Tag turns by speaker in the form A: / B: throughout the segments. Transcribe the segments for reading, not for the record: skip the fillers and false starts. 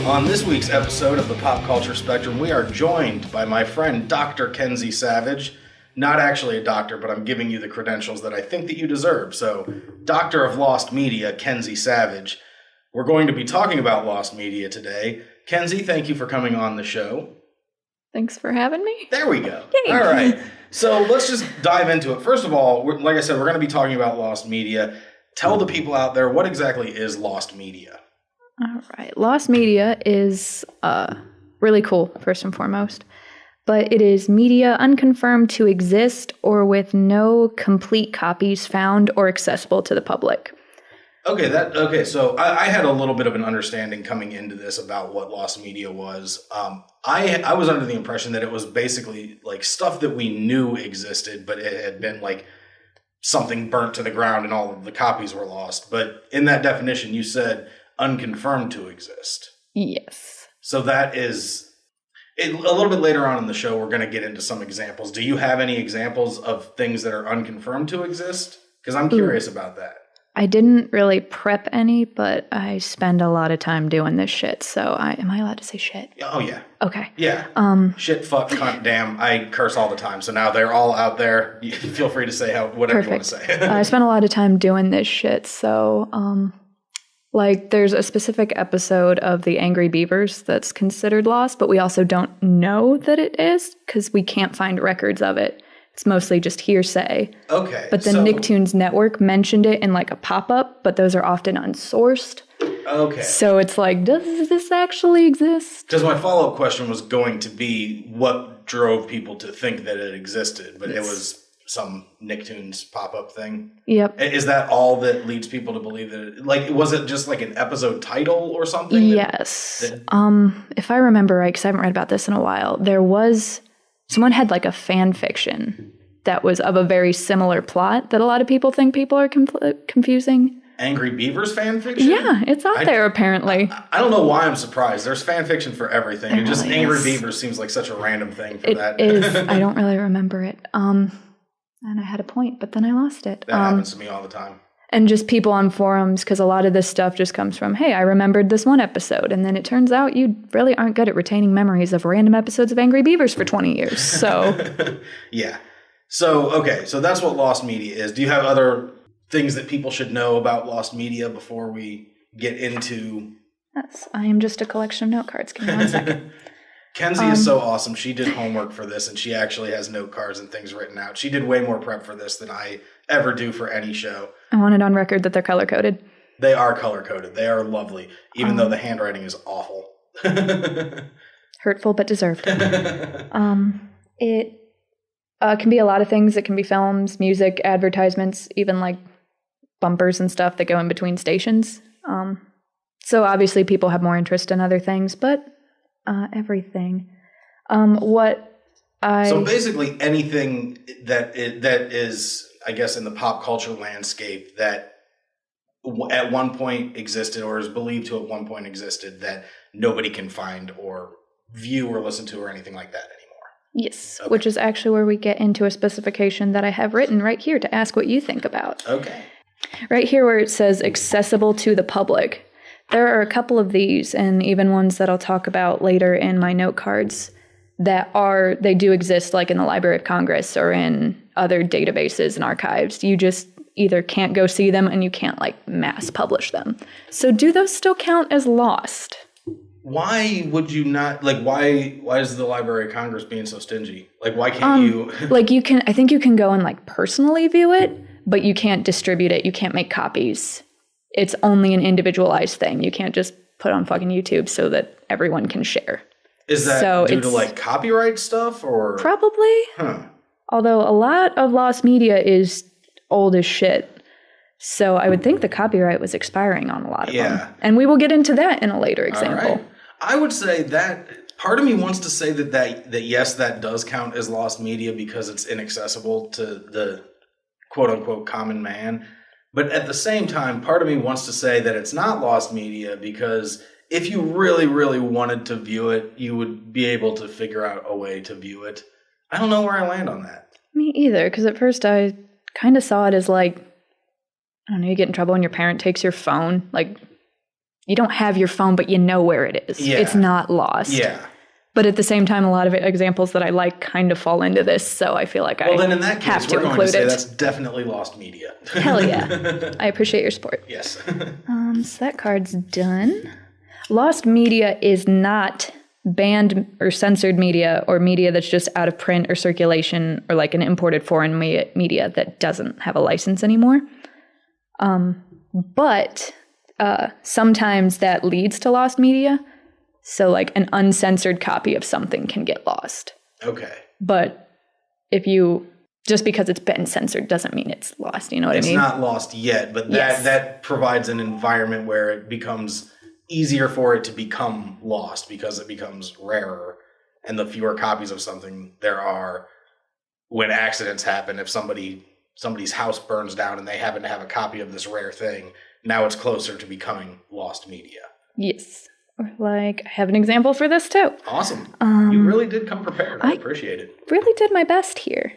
A: On this week's episode of the Pop Culture Spectrum, we are joined by my friend Dr. Kenzie Savage. Not actually a doctor, but I'm giving you the credentials that I think that you deserve. So, Doctor of Lost Media, Kenzie Savage. We're going to be talking about Lost Media today. Kenzie, thank you for coming on the show.
B: Thanks for having me.
A: There we go.
B: Yay.
A: All right. So let's just dive into it. First of all, like I said, we're going to be talking about Lost Media. Tell the people out there, what exactly is Lost Media?
B: All right. Lost Media is really cool, first and foremost. But it is media unconfirmed to exist or with no complete copies found or accessible to the public.
A: Okay, so I had a little bit of an understanding coming into this about what Lost Media was. I was under the impression that it was basically like stuff that we knew existed, but it had been like something burnt to the ground and all of the copies were lost. But in that definition, you said unconfirmed to exist.
B: Yes.
A: So that is... a little bit later on in the show, we're going to get into some examples. Do you have any examples of things that are unconfirmed to exist? Because I'm curious about that.
B: I didn't really prep any, but I spend a lot of time doing this shit. So am I allowed to say shit?
A: Oh, yeah.
B: Okay.
A: Yeah. Shit, fuck, cunt, damn. I curse all the time. So now they're all out there. You feel free to say whatever you want to say.
B: I spent a lot of time doing this shit. So, there's a specific episode of the Angry Beavers that's considered lost, but we also don't know that it is because we can't find records of it. It's mostly just hearsay.
A: Okay.
B: But the Nicktoons Network mentioned it in like a pop-up, but those are often unsourced.
A: Okay.
B: So it's like, does this actually exist?
A: Because my follow-up question was going to be what drove people to think that it existed, but it was some Nicktoons pop-up thing.
B: Yep.
A: Is that all that leads people to believe that was it just like an episode title or something?
B: Yes. If I remember right, because I haven't read about this in a while, someone had like a fan fiction that was of a very similar plot that a lot of people think people are confusing.
A: Angry Beavers fan fiction?
B: Yeah, it's out there apparently.
A: I don't know why I'm surprised. There's fan fiction for everything.
B: It
A: just
B: really
A: Angry
B: is.
A: Beavers seems like such a random thing for that.
B: It is. I don't really remember it. And I had a point, but then I lost it.
A: That happens to me all the time.
B: And just people on forums, because a lot of this stuff just comes from, hey, I remembered this one episode. And then it turns out you really aren't good at retaining memories of random episodes of Angry Beavers for 20 years. So,
A: yeah. So, okay. So that's what Lost Media is. Do you have other things that people should know about Lost Media before we get into...
B: I am just a collection of note cards. Give me 1 second.
A: Kenzie is so awesome. She did homework for this, and she actually has note cards and things written out. She did way more prep for this than I ever do for any show.
B: I want it on record that they're color-coded.
A: They are color-coded. They are lovely, even though the handwriting is awful.
B: Hurtful, but deserved. It can be a lot of things. It can be films, music, advertisements, even like bumpers and stuff that go in between stations. So obviously people have more interest in other things, but everything. So basically anything that is, I guess, in the pop culture landscape that at one point existed or is believed to at one point existed that nobody can find or view or listen to or anything like that anymore. Yes, okay. Which is actually where we get into a specification that I have written right here to ask what you think about.
A: Okay.
B: Right here where it says accessible to the public. There are a couple of these, and even ones that I'll talk about later in my note cards, they do exist like in the Library of Congress or in other databases and archives. You just either can't go see them and you can't like mass publish them. So do those still count as lost?
A: Why would you not, why is the Library of Congress being so stingy? Why can't you?
B: I think you can go and personally view it, but you can't distribute it. You can't make copies. It's only an individualized thing. You can't just put on fucking YouTube so that everyone can share.
A: Is that due to copyright stuff or?
B: Probably.
A: Huh.
B: Although a lot of Lost Media is old as shit. So I would think the copyright was expiring on a lot of them. And we will get into that in a later example.
A: All right. I would say that part of me wants to say that yes, that does count as Lost Media because it's inaccessible to the quote unquote common man. But at the same time, part of me wants to say that it's not Lost Media because if you really, really wanted to view it, you would be able to figure out a way to view it. I don't know where I land on that.
B: Me either, because at first I kind of saw it as I don't know, you get in trouble when your parent takes your phone, you don't have your phone, but you know where it is.
A: Yeah.
B: It's not lost.
A: Yeah.
B: But at the same time, a lot of examples that I like kind of fall into this, so I feel like
A: Well, then in that
B: have
A: case,
B: to
A: we're going
B: include
A: to say
B: it.
A: that's definitely lost media.
B: Hell yeah. I appreciate your support.
A: Yes.
B: So that card's done. Lost media is not banned or censored media or media that's just out of print or circulation or like an imported foreign media that doesn't have a license anymore. But sometimes that leads to lost media. So like an uncensored copy of something can get lost.
A: Okay.
B: But if you, just because it's been censored doesn't mean it's lost. You know what I mean?
A: It's not lost yet, but that provides an environment where it becomes easier for it to become lost because it becomes rarer, and the fewer copies of something there are when accidents happen. If somebody's house burns down and they happen to have a copy of this rare thing, now it's closer to becoming lost media.
B: Yes. Like, I have an example for this too.
A: Awesome. You really did come prepared. I appreciate it.
B: Really did my best here.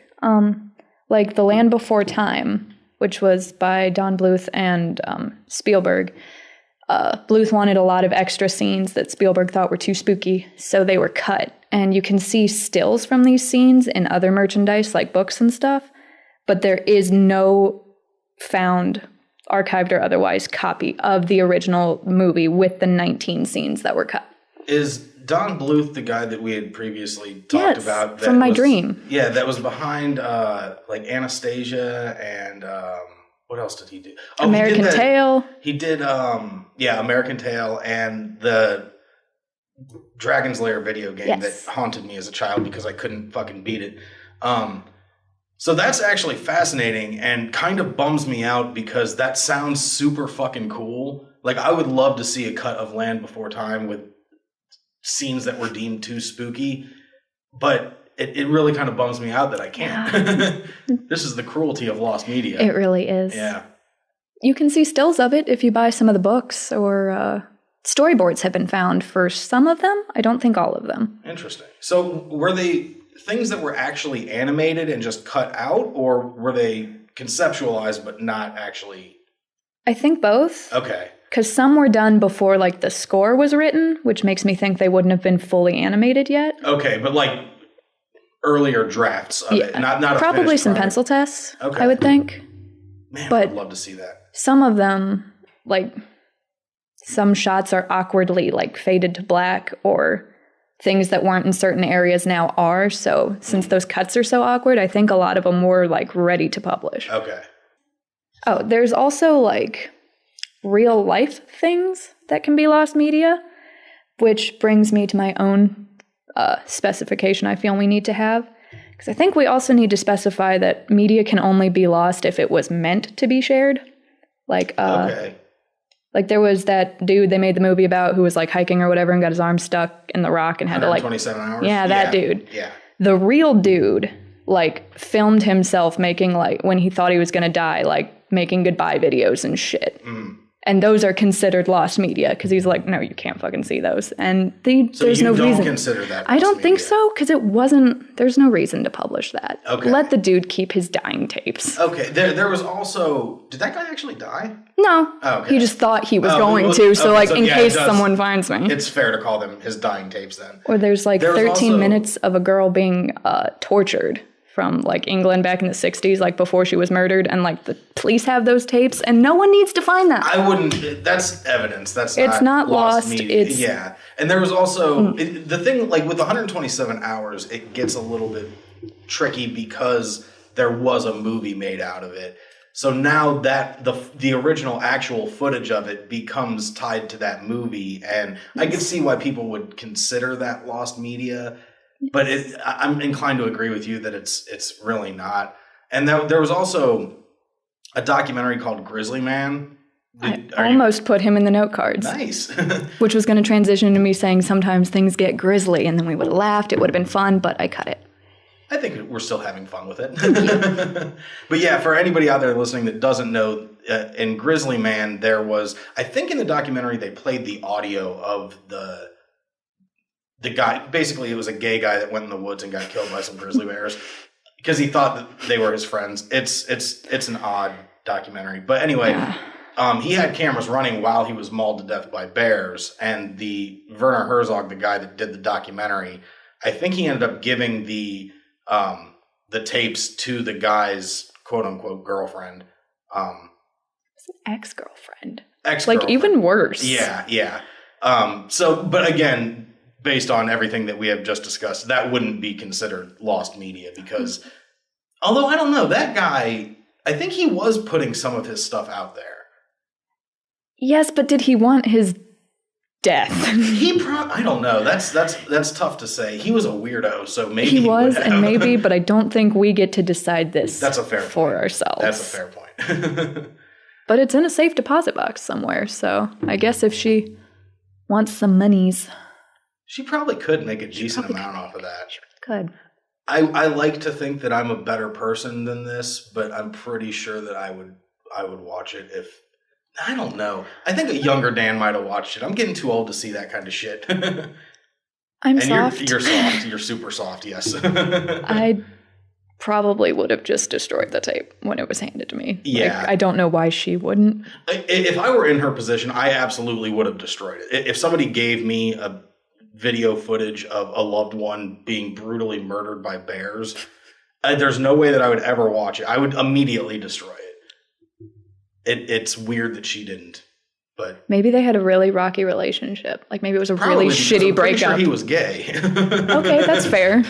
B: Like The Land Before Time, which was by Don Bluth and Spielberg. Bluth wanted a lot of extra scenes that Spielberg thought were too spooky, so they were cut. And you can see stills from these scenes in other merchandise, like books and stuff, but there is no found, archived or otherwise, copy of the original movie with the 19 scenes that were cut.
A: Is Don Bluth the guy that we had previously talked about?
B: From My Dream.
A: Yeah, that was behind like Anastasia and what else did he do? Oh,
B: American Tail.
A: He did American Tail and the Dragon's Lair video game that haunted me as a child because I couldn't fucking beat it. So that's actually fascinating and kind of bums me out because that sounds super fucking cool. Like, I would love to see a cut of Land Before Time with scenes that were deemed too spooky, but it really kind of bums me out that I can't. Yeah. This is the cruelty of lost media.
B: It really is.
A: Yeah.
B: You can see stills of it if you buy some of the books, or storyboards have been found for some of them. I don't think all of them.
A: Interesting. So were they things that were actually animated and just cut out, or were they conceptualized but not actually?
B: I think both.
A: Okay.
B: Because some were done before, like, the score was written, which makes me think they wouldn't have been fully animated yet.
A: Okay, but like earlier drafts of it, not
B: probably some pencil tests. Okay. I would think.
A: Man,
B: but
A: I'd love to see that.
B: Some of them, like, some shots are awkwardly like faded to black, or things that weren't in certain areas now are. So since those cuts are so awkward, I think a lot of them were like ready to publish.
A: Okay.
B: Oh, there's also like real life things that can be lost media, which brings me to my own specification I feel we need to have. Because I think we also need to specify that media can only be lost if it was meant to be shared. Like,
A: okay.
B: Like there was that dude they made the movie about who was like hiking or whatever and got his arm stuck in the rock and had to like
A: 27 hours.
B: Yeah, that dude.
A: Yeah.
B: The real dude like filmed himself making like when he thought he was gonna die, like making goodbye videos and shit. Mm. And those are considered lost media because he's like, no, you can't fucking see those. And there's no reason.
A: So you don't consider that
B: I don't think so because it wasn't. There's no reason to publish that.
A: Okay.
B: Let the dude keep his dying tapes.
A: Okay. There was also. Did that guy actually die?
B: No.
A: Oh, okay.
B: He just thought he was going to. So like in case someone finds me,
A: it's fair to call them his dying tapes then.
B: Or there's like 13 minutes of a girl being tortured from like England back in the 60s, like before she was murdered, and like the police have those tapes and no one needs to find that.
A: I wouldn't, that's evidence.
B: It's not lost. It's,
A: yeah. And there was also, the thing, like with 127 hours, it gets a little bit tricky because there was a movie made out of it. So now that the original actual footage of it becomes tied to that movie, and I can see why people would consider that lost media. But I'm inclined to agree with you that it's really not. And there was also a documentary called Grizzly Man.
B: I almost put him in the note cards.
A: Nice.
B: Which was going to transition to me saying sometimes things get grisly, and then we would have laughed. It would have been fun, but I cut it.
A: I think we're still having fun with it. But yeah, for anybody out there listening that doesn't know, in Grizzly Man, there was, I think in the documentary they played the audio of the guy. Basically, it was a gay guy that went in the woods and got killed by some grizzly bears because he thought that they were his friends. It's an odd documentary. But anyway, he had cameras running while he was mauled to death by bears, and the Werner Herzog, the guy that did the documentary, I think he ended up giving the tapes to the guy's quote unquote girlfriend.
B: Ex-girlfriend.
A: Ex-girlfriend.
B: Like even worse.
A: Yeah. But again, based on everything that we have just discussed, that wouldn't be considered lost media because, although I don't know, that guy, I think he was putting some of his stuff out there.
B: Yes, but did he want his death?
A: I don't know. That's tough to say. He was a weirdo, so maybe
B: he was, and maybe, but I don't think we get to decide this.
A: That's a fair
B: for
A: point.
B: Ourselves.
A: That's a fair point.
B: But it's in a safe deposit box somewhere, so I guess if she wants some monies,
A: she probably could make a decent amount off of that.
B: She could.
A: I like to think that I'm a better person than this, but I'm pretty sure that I would watch it if. I don't know. I think a younger Dan might have watched it. I'm getting too old to see that kind of shit.
B: I'm soft.
A: You're soft. You're super soft, yes.
B: I probably would have just destroyed the tape when it was handed to me.
A: Yeah.
B: Like, I don't know why she wouldn't.
A: If I were in her position, I absolutely would have destroyed it. If somebody gave me a video footage of a loved one being brutally murdered by bears, there's no way that I would ever watch it. I would immediately destroy it. It's weird that she didn't, but
B: maybe they had a really rocky relationship. Like maybe it was a really shitty breakup.
A: Sure he was gay.
B: Okay, that's fair.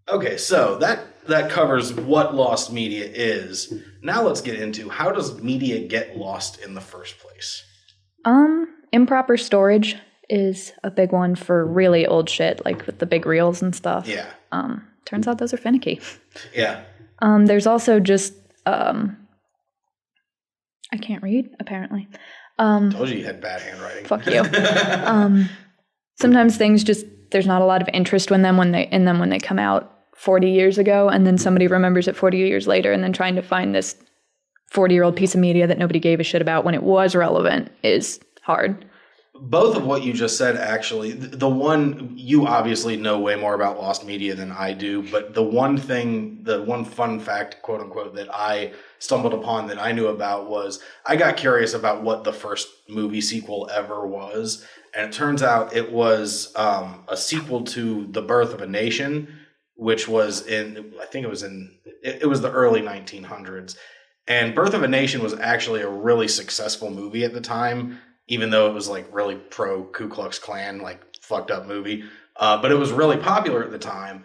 A: Okay, so that covers what lost media is. Now let's get into how does media get lost in the first place?
B: Improper storage is a big one for really old shit, like with the big reels and stuff.
A: Yeah.
B: Turns out those are finicky.
A: Yeah.
B: There's also just I can't read, apparently.
A: Told you had bad handwriting.
B: Fuck you. Sometimes things just, there's not a lot of interest in them when they come out 40 years ago, and then somebody remembers it 40 years later, and then trying to find this 40-year-old piece of media that nobody gave a shit about when it was relevant is hard.
A: Both of what you just said, actually, the one, you obviously know way more about lost media than I do, but the one fun fact, quote unquote, that I stumbled upon that I knew about was I got curious about what the first movie sequel ever was. And it turns out it was a sequel to The Birth of a Nation, which was it was the early 1900s. And Birth of a Nation was actually a really successful movie at the time, even though it was like really pro Ku Klux Klan, like fucked up movie. But it was really popular at the time.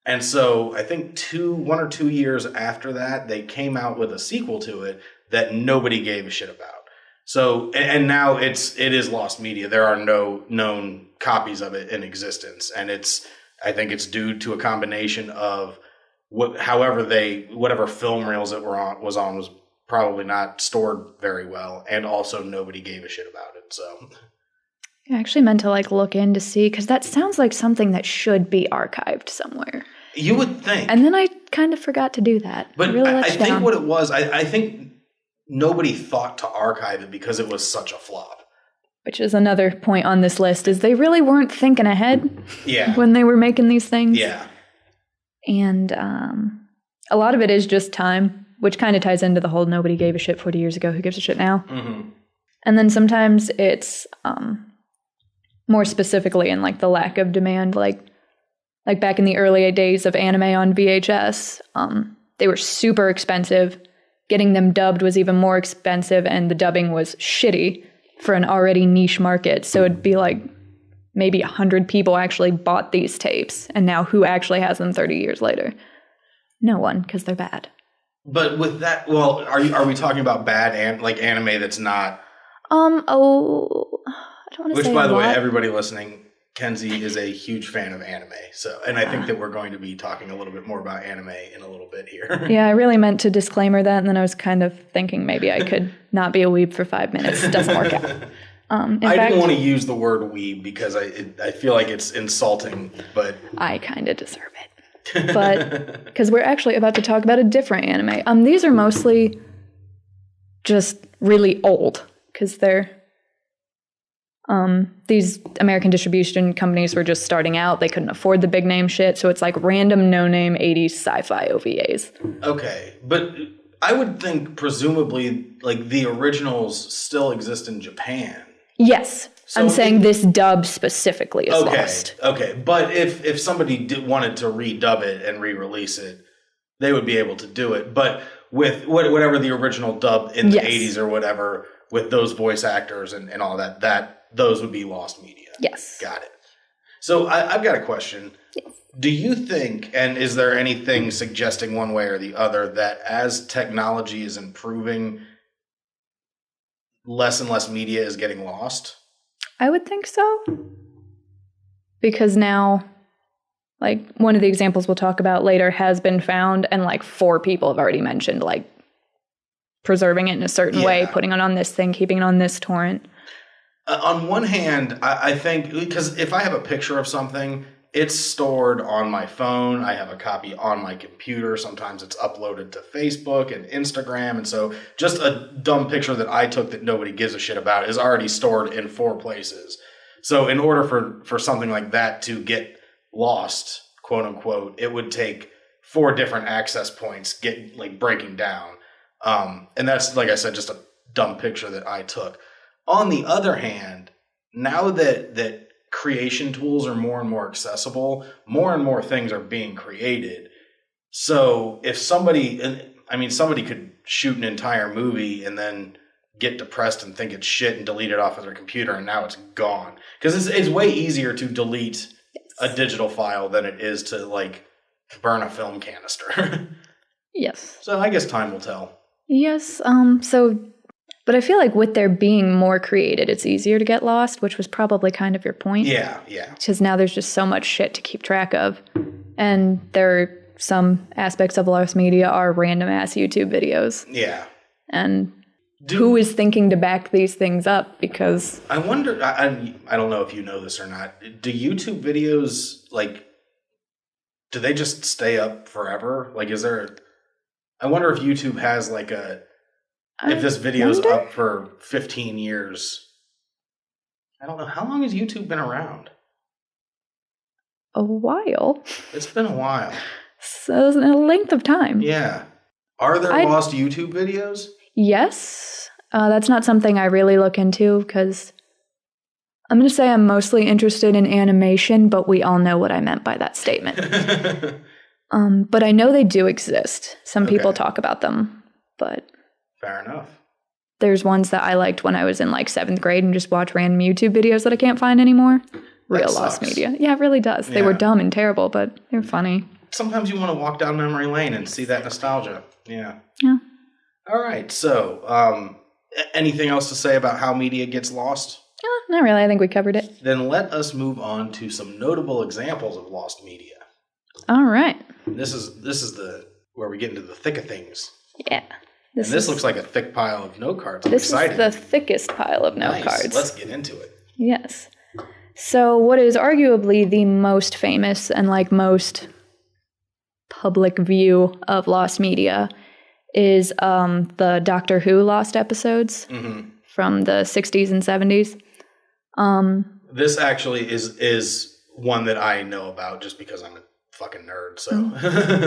A: And so I think 1 or 2 years after that, they came out with a sequel to it that nobody gave a shit about. So, and now it is lost media. There are no known copies of it in existence. And I think it's due to a combination of whatever film reels it was probably not stored very well. And also nobody gave a shit about it. So
B: I actually meant to look in to see, because that sounds like something that should be archived somewhere.
A: You would think.
B: And then I kind of forgot to do that.
A: But
B: really
A: I think what it was, I think nobody thought to archive it because it was such a flop.
B: Which is another point on this list, is they really weren't thinking ahead when they were making these things.
A: Yeah.
B: And a lot of it is just time, which kind of ties into the whole nobody gave a shit 40 years ago, who gives a shit now?
A: Mm-hmm.
B: And then sometimes it's more specifically in the lack of demand, like back in the early days of anime on VHS, they were super expensive. Getting them dubbed was even more expensive, and the dubbing was shitty for an already niche market. So it'd be maybe 100 people actually bought these tapes, and now who actually has them 30 years later? No one, because they're bad.
A: But with that, well, are we talking about bad anime that's not?
B: I don't want to say.
A: Which, by the way, everybody listening, Kenzie is a huge fan of anime. So, and I think that we're going to be talking a little bit more about anime in a little bit here.
B: Yeah, I really meant to disclaimer that, and then I was kind of thinking maybe I could not be a weeb for 5 minutes. It doesn't work out.
A: Didn't want to use the word weeb because I feel like it's insulting, but
B: I kind of deserve it. But because we're actually about to talk about a different anime. These are mostly just really old because they're these American distribution companies were just starting out. They couldn't afford the big name shit, so it's random no-name 80s sci-fi OVAs.
A: Okay, but I would think presumably like the originals still exist in Japan.
B: Yes.
A: So
B: I'm saying this dub specifically is lost.
A: Okay. But if somebody wanted to redub it and re-release it, they would be able to do it. But with whatever the original dub in the 80s or whatever, with those voice actors and all that those would be lost media.
B: Yes.
A: Got it. So I've got a question.
B: Yes.
A: Do you think, and is there anything suggesting one way or the other, that as technology is improving, less and less media is getting lost?
B: I would think so. Because now, like, one of the examples we'll talk about later has been found, and like 4 people have already mentioned, like, preserving it in a certain way, putting it on this thing, keeping it on this torrent.
A: On one hand, I think, because if I have a picture of something, it's stored on my phone. I have a copy on my computer. Sometimes it's uploaded to Facebook and Instagram. And so just a dumb picture that I took that nobody gives a shit about is already stored in 4 places. So in order for something like that to get lost, quote unquote, it would take 4 different access points breaking down. And that's, like I said, just a dumb picture that I took. On the other hand, now that creation tools are more and more accessible, more and more things are being created. So if somebody could shoot an entire movie and then get depressed and think it's shit and delete it off of their computer, and now it's gone. Because it's way easier to delete a digital file than it is to, like, burn a film canister.
B: Yes.
A: So I guess time will tell.
B: Yes. But I feel like with there being more created, it's easier to get lost, which was probably kind of your point.
A: Yeah.
B: Because now there's just so much shit to keep track of. And there are some aspects of lost media are random-ass YouTube videos.
A: Yeah.
B: And who is thinking to back these things up? Because
A: I wonder, I don't know if you know this or not, do YouTube videos, like, do they just stay up forever? Like, I wonder if YouTube has, like, if this video's up for 15 years. I don't know. How long has YouTube been around?
B: A while.
A: It's been a while.
B: So a length of time.
A: Yeah. Are there lost YouTube videos?
B: Yes. That's not something I really look into because I'm going to say I'm mostly interested in animation, but we all know what I meant by that statement. But I know they do exist. Some people talk about them, but...
A: Fair enough.
B: There's ones that I liked when I was in like 7th grade and just watch random YouTube videos that I can't find anymore. Real lost media. Yeah, it really does. They were dumb and terrible, but they're funny.
A: Sometimes you want to walk down memory lane and see that nostalgia. Yeah.
B: Yeah.
A: All right. So, anything else to say about how media gets lost?
B: Not really. I think we covered it.
A: Then let us move on to some notable examples of lost media.
B: All right.
A: This is where we get into the thick of things.
B: Yeah.
A: This looks like a thick pile of note cards. I'm
B: this
A: excited.
B: Is the thickest pile of note cards.
A: Let's get into it.
B: Yes. So what is arguably the most famous and like most public view of lost media is the Doctor Who lost episodes from the 60s and 70s.
A: This actually is one that I know about just because I'm a fucking nerd. So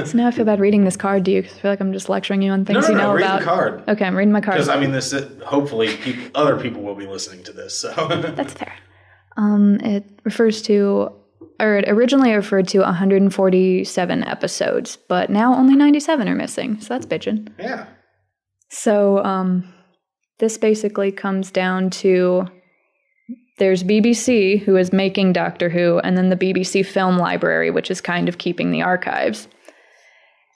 B: So now I feel bad reading this card to you because I feel like I'm just lecturing you on things you know
A: read
B: about.
A: The card.
B: Okay, I'm reading my card.
A: Because I mean, hopefully other people will be listening to this. So
B: that's fair. It originally referred to 147 episodes, but now only 97 are missing. So that's bitchin'.
A: Yeah.
B: So this basically comes down to there's BBC, who is making Doctor Who, and then the BBC Film Library, which is kind of keeping the archives.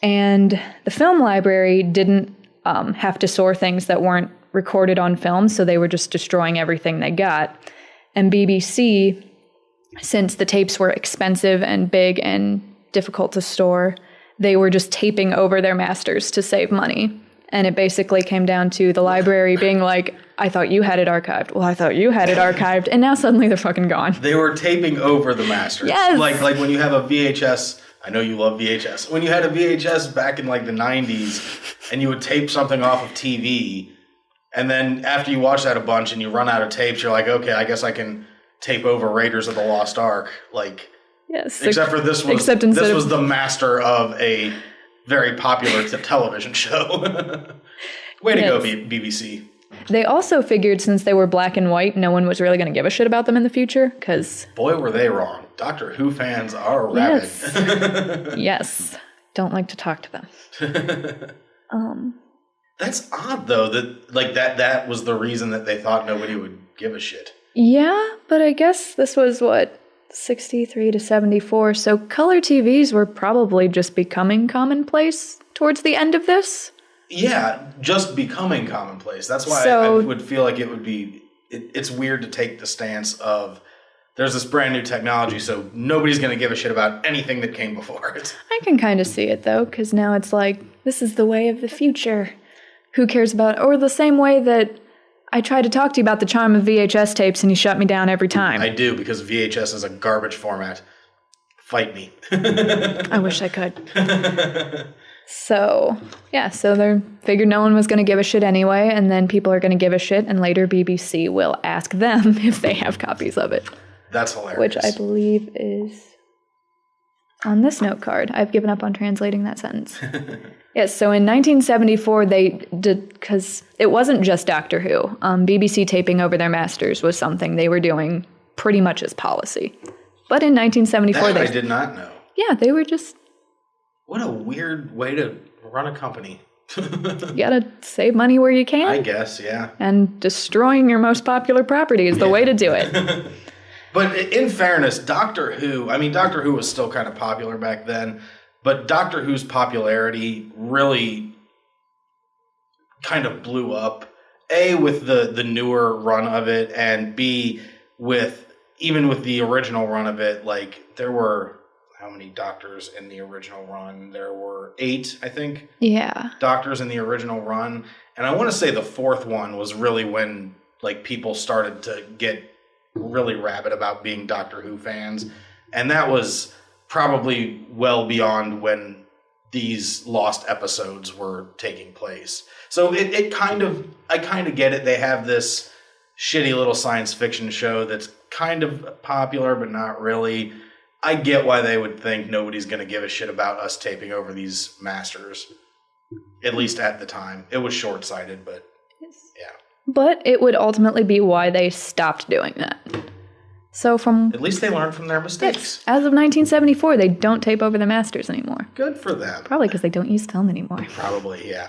B: And the film library didn't have to store things that weren't recorded on film, so they were just destroying everything they got. And BBC, since the tapes were expensive and big and difficult to store, they were just taping over their masters to save money. And it basically came down to the library being like, I thought you had it archived. Well, I thought you had it archived. And now suddenly they're fucking gone.
A: They were taping over the masters.
B: Yes.
A: Like when you have a VHS, I know you love VHS. When you had a VHS back in like the 90s and you would tape something off of TV, and then after you watch that a bunch and you run out of tapes, you're like, okay, I guess I can tape over Raiders of the Lost Ark. Like,
B: yes.
A: Except for this was the master of a very popular television show. Way to go, BBC.
B: They also figured since they were black and white, no one was really going to give a shit about them in the future, because...
A: Boy, were they wrong. Doctor Who fans are rabid.
B: Yes. Yes. Don't like to talk to them.
A: That's odd, though, that was the reason that they thought nobody would give a shit.
B: Yeah, but I guess this was, 63 to 74, so color TVs were probably just becoming commonplace towards the end of this.
A: Yeah, just becoming commonplace. That's why I would feel like it would be... It's weird to take the stance of, there's this brand new technology, so nobody's going to give a shit about anything that came before it.
B: I can kind of see it, though, because now it's like, this is the way of the future. Who cares about... Or the same way that I tried to talk to you about the charm of VHS tapes and you shut me down every time.
A: I do, because VHS is a garbage format. Fight me.
B: I wish I could. So they figured no one was going to give a shit anyway, and then people are going to give a shit, and later BBC will ask them if they have copies of it.
A: That's hilarious.
B: Which I believe is on this note card. I've given up on translating that sentence. Yes, so in 1974, they did, because it wasn't just Doctor Who. BBC taping over their masters was something they were doing pretty much as policy. But in 1974,
A: I did not know.
B: Yeah, they were just...
A: What a weird way to run a company.
B: You gotta save money where you can.
A: I guess, yeah.
B: And destroying your most popular property is the way to do it.
A: But in fairness, Doctor Who was still kind of popular back then, but Doctor Who's popularity really kind of blew up. A, with the newer run of it, and B, even with the original run of it, like, there were... How many doctors in the original run? There were 8, I think.
B: Yeah.
A: Doctors in the original run. And I want to say the 4th one was really when, like, people started to get really rabid about being Doctor Who fans. And that was probably well beyond when these lost episodes were taking place. So I kind of get it. They have this shitty little science fiction show that's kind of popular, but not really. I get why they would think nobody's going to give a shit about us taping over these masters. At least at the time. It was short-sighted, but yeah.
B: But it would ultimately be why they stopped doing that. So
A: At least they learned from their mistakes.
B: As of 1974, they don't tape over the masters anymore.
A: Good for them.
B: Probably because they don't use film anymore.
A: Probably, yeah.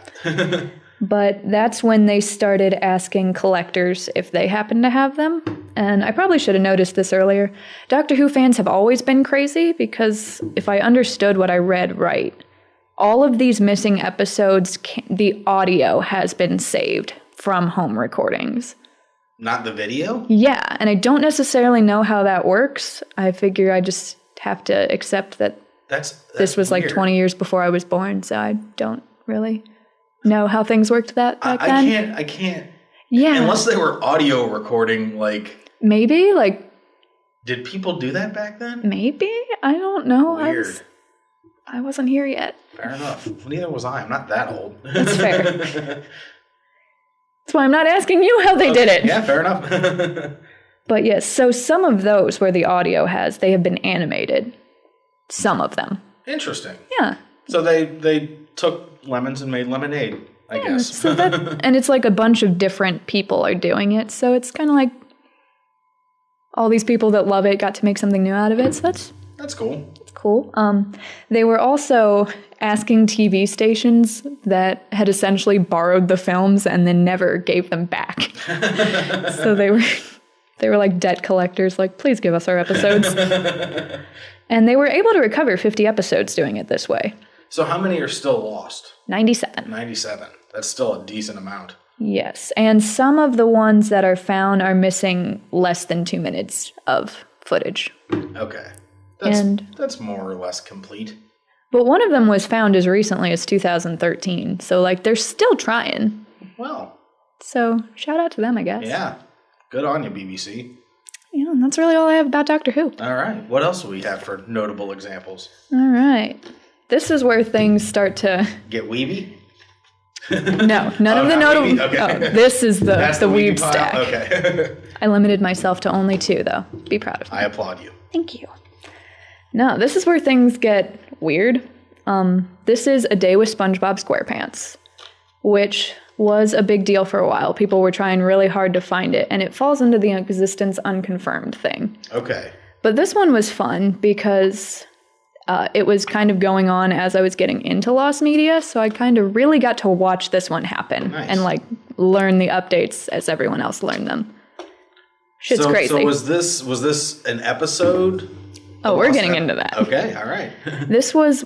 B: But that's when they started asking collectors if they happen to have them. And I probably should have noticed this earlier. Doctor Who fans have always been crazy because if I understood what I read right, all of these missing episodes, the audio has been saved from home recordings.
A: Not the video?
B: Yeah, and I don't necessarily know how that works. I figure I just have to accept that this was
A: weird.
B: Like 20 years before I was born, so I don't really know how things worked back then.
A: I can't.
B: Yeah.
A: Unless they were audio recording, like...
B: Maybe, like...
A: Did people do that back then?
B: Maybe? I don't know.
A: Weird.
B: I wasn't here yet.
A: Fair enough. Neither was I. I'm not that old.
B: That's fair. That's why I'm not asking you how they did it.
A: Yeah, fair enough.
B: But yes, so some of those where the audio they have been animated. Some of them.
A: Interesting.
B: Yeah.
A: So they took lemons and made lemonade, I guess.
B: So and it's like a bunch of different people are doing it. So it's kind of like all these people that love it got to make something new out of it. So
A: that's cool.
B: It's cool. They were also asking TV stations that had essentially borrowed the films and then never gave them back. So they were like debt collectors, like, please give us our episodes. And they were able to recover 50 episodes doing it this way.
A: So how many are still lost?
B: 97.
A: 97. That's still a decent amount.
B: Yes. And some of the ones that are found are missing less than 2 minutes of footage.
A: Okay. That's more or less complete.
B: But one of them was found as recently as 2013. So, like, they're still trying.
A: Well.
B: So, shout out to them, I guess.
A: Yeah. Good on you, BBC.
B: Yeah, and that's really all I have about Doctor Who.
A: All right. What else do we have for notable examples?
B: All right. This is where things start to...
A: Get weeby?
B: No, none of the notable...
A: Okay.
B: Oh, this is the weeb
A: pile?
B: stack.
A: Okay.
B: I limited myself to only 2, though. Be proud of me.
A: I applaud you.
B: Thank you. No, this is where things get weird. This is A Day with SpongeBob SquarePants, which was a big deal for a while. People were trying really hard to find it, and it falls into the existence unconfirmed thing.
A: Okay.
B: But this one was fun because it was kind of going on as I was getting into lost media, so I kind of really got to watch this one happen and like learn the updates as everyone else learned them. Shit's crazy.
A: So was this an episode?
B: Oh, we're getting into that.
A: Okay, all right.
B: This was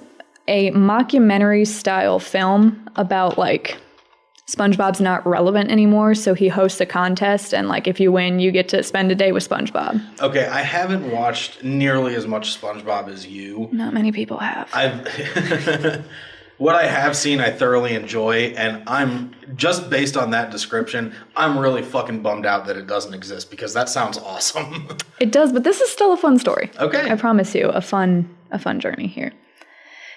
B: a mockumentary style film about like SpongeBob's not relevant anymore, so he hosts a contest, and like if you win, you get to spend a day with SpongeBob.
A: Okay, I haven't watched nearly as much SpongeBob as you.
B: Not many people have.
A: What I have seen, I thoroughly enjoy, and I'm just based on that description, I'm really fucking bummed out that it doesn't exist because that sounds awesome.
B: It does, but this is still a fun story.
A: Okay,
B: I promise you, a fun journey here.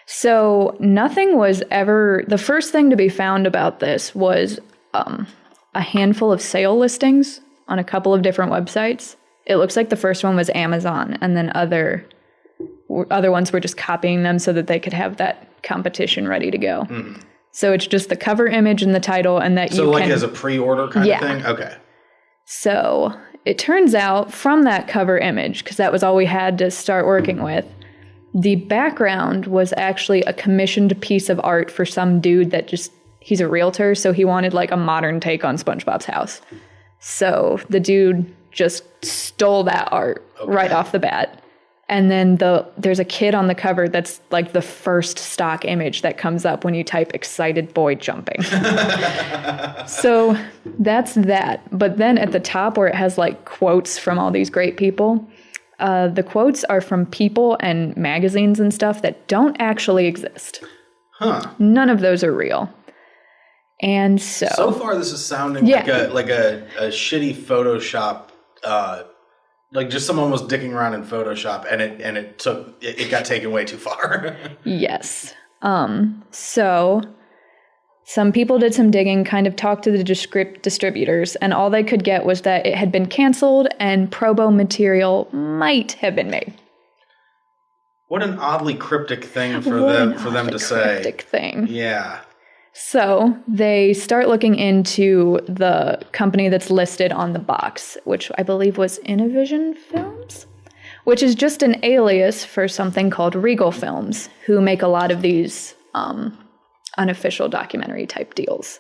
B: So nothing was ever, the first thing to be found about this was a handful of sale listings on a couple of different websites. It looks like the first one was Amazon, and then other ones were just copying them so that they could have that competition ready to go. Mm. So it's just the cover image and the title, and that
A: so like as a pre-order kind of thing? Okay.
B: So it turns out from that cover image, because that was all we had to start working with, the background was actually a commissioned piece of art for some dude that he's a realtor, so he wanted like a modern take on SpongeBob's house. So the dude just stole that art right off the bat. And then there's a kid on the cover that's like the first stock image that comes up when you type excited boy jumping. So that's that. But then at the top where it has like quotes from all these great people, the quotes are from people and magazines and stuff that don't actually exist.
A: Huh.
B: None of those are real. And so
A: far this is sounding like a shitty Photoshop, like just someone was dicking around in Photoshop and it got taken way too far.
B: Yes. So some people did some digging, kind of talked to the distributors, and all they could get was that it had been canceled and promo material might have been made.
A: What an oddly cryptic thing for them to say.
B: Cryptic thing.
A: Yeah.
B: So they start looking into the company that's listed on the box, which I believe was Innovision Films, which is just an alias for something called Regal Films, who make a lot of these unofficial documentary type deals.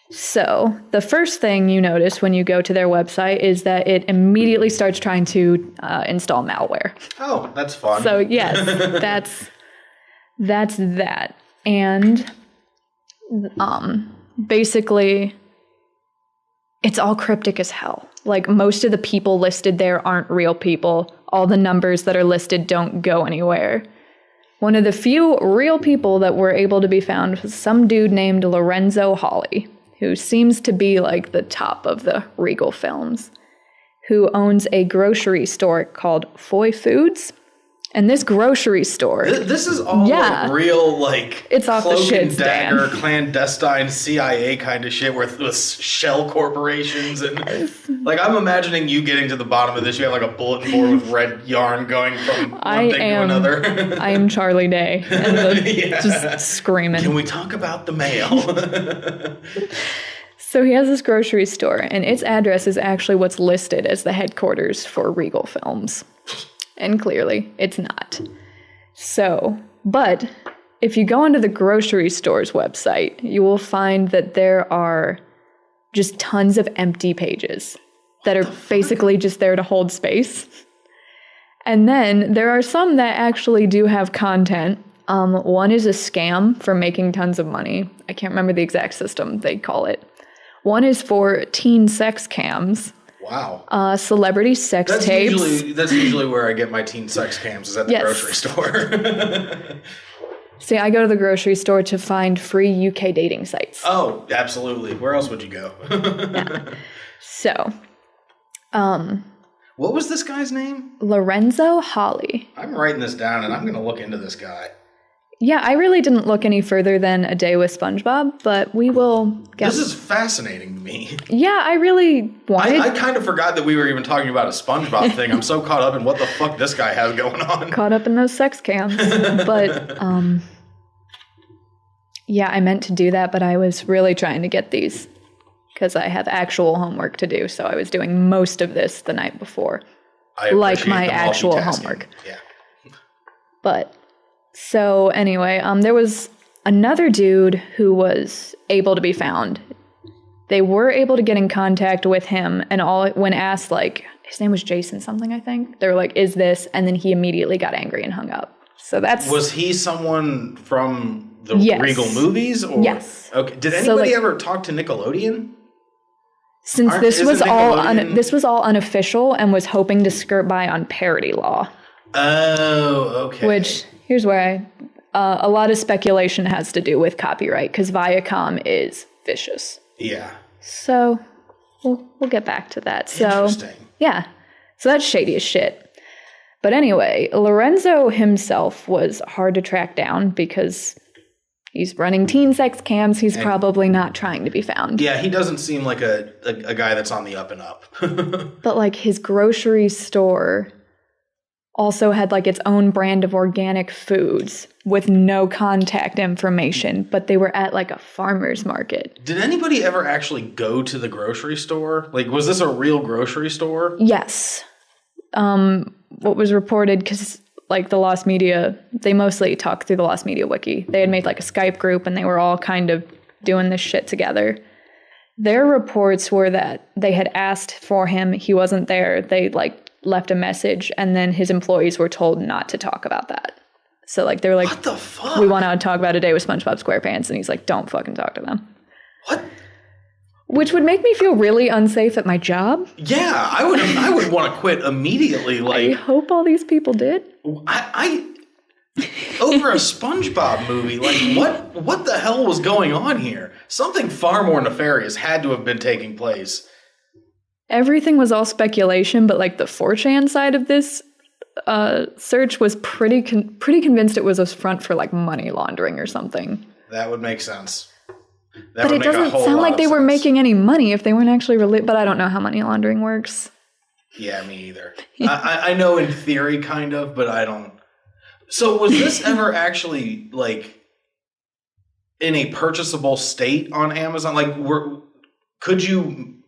B: So the first thing you notice when you go to their website is that it immediately starts trying to install malware.
A: Oh, that's fun.
B: So yes, that's that. And basically it's all cryptic as hell. Like most of the people listed there aren't real people. All the numbers that are listed don't go anywhere. One of the few real people that were able to be found was some dude named Lorenzo Hawley, who seems to be like the top of the Regal Films, who owns a grocery store called Foy Foods. And this grocery store...
A: This is all like real, like,
B: it's off
A: cloak
B: the shit
A: and dagger, clandestine CIA kind of shit with shell corporations. And like, I'm imagining you getting to the bottom of this. You have like a bulletin board with red yarn going from one thing to another.
B: I am Charlie Day. And just screaming.
A: Can we talk about the mail?
B: So he has this grocery store, and its address is actually what's listed as the headquarters for Regal Films. And clearly, it's not. So, but if you go onto the grocery store's website, you will find that there are just tons of empty pages that are basically just there to hold space. And then there are some that actually do have content. One is a scam for making tons of money. I can't remember the exact system they call it. One is for teen sex cams.
A: Wow.
B: Celebrity sex tapes.
A: That's usually where I get my teen sex cams, is at the grocery store.
B: See, I go to the grocery store to find free UK dating sites.
A: Oh, absolutely. Where else would you go?
B: Yeah. So,
A: what was this guy's name?
B: Lorenzo Hawley.
A: I'm writing this down, and I'm going to look into this guy.
B: Yeah, I really didn't look any further than A Day with SpongeBob, but we will get...
A: This is fascinating to me.
B: Yeah, I really wanted...
A: I kind of forgot that we were even talking about a SpongeBob thing. I'm so caught up in what the fuck this guy has going on.
B: Caught up in those sex cams. But Yeah, I meant to do that, but I was really trying to get these because I have actual homework to do. So I was doing most of this the night before. Like my actual homework.
A: Yeah.
B: But so anyway, there was another dude who was able to be found. They were able to get in contact with him, and when asked, like, his name was Jason something, I think. They were like, "Is this?" And then he immediately got angry and hung up. So was
A: he someone from the Regal movies? Or?
B: Yes.
A: Okay. Did anybody ever talk to Nickelodeon?
B: Since this was all unofficial and was hoping to skirt by on parody law.
A: Oh, okay.
B: Which here's where a lot of speculation has to do with copyright because Viacom is vicious.
A: Yeah.
B: So we'll get back to that. So
A: interesting.
B: Yeah. So that's shady as shit. But anyway, Lorenzo himself was hard to track down because he's running teen sex cams. He's probably not trying to be found.
A: Yeah, he doesn't seem like a guy that's on the up and up.
B: But like his grocery store also had like its own brand of organic foods with no contact information, but they were at like a farmer's market.
A: Did anybody ever actually go to the grocery store? Like, was this a real grocery store?
B: Yes. What was reported, because like the Lost Media, they mostly talked through the Lost Media wiki. They had made like a Skype group and they were all kind of doing this shit together. Their reports were that they had asked for him. He wasn't there. They like left a message and then his employees were told not to talk about that. So like they were like,
A: what the fuck?
B: We want to talk about a day with SpongeBob SquarePants. And he's like, don't fucking talk to them.
A: What?
B: Which would make me feel really unsafe at my job.
A: Yeah, I would want to quit immediately. Like,
B: I hope all these people did.
A: I over a SpongeBob movie, like what the hell was going on here? Something far more nefarious had to have been taking place.
B: Everything was all speculation, but like the 4chan side of this search was pretty convinced it was a front for like money laundering or something.
A: That would make sense.
B: But it doesn't sound like they were making any money if they weren't actually related. But I don't know how money laundering works.
A: Yeah, me either. I know in theory, kind of, but I don't. So was this ever actually like in a purchasable state on Amazon? Like, could you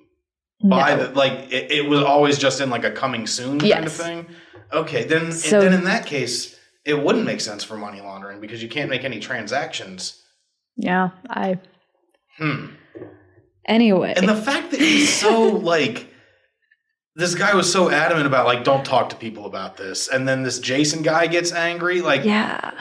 A: buy that? Like, it was always just in like a coming soon kind of thing. Okay, then in that case, it wouldn't make sense for money laundering because you can't make any transactions.
B: Yeah, Anyway.
A: And the fact that he's so, like, this guy was so adamant about, like, don't talk to people about this. And then this Jason guy gets angry. Like,
B: yeah.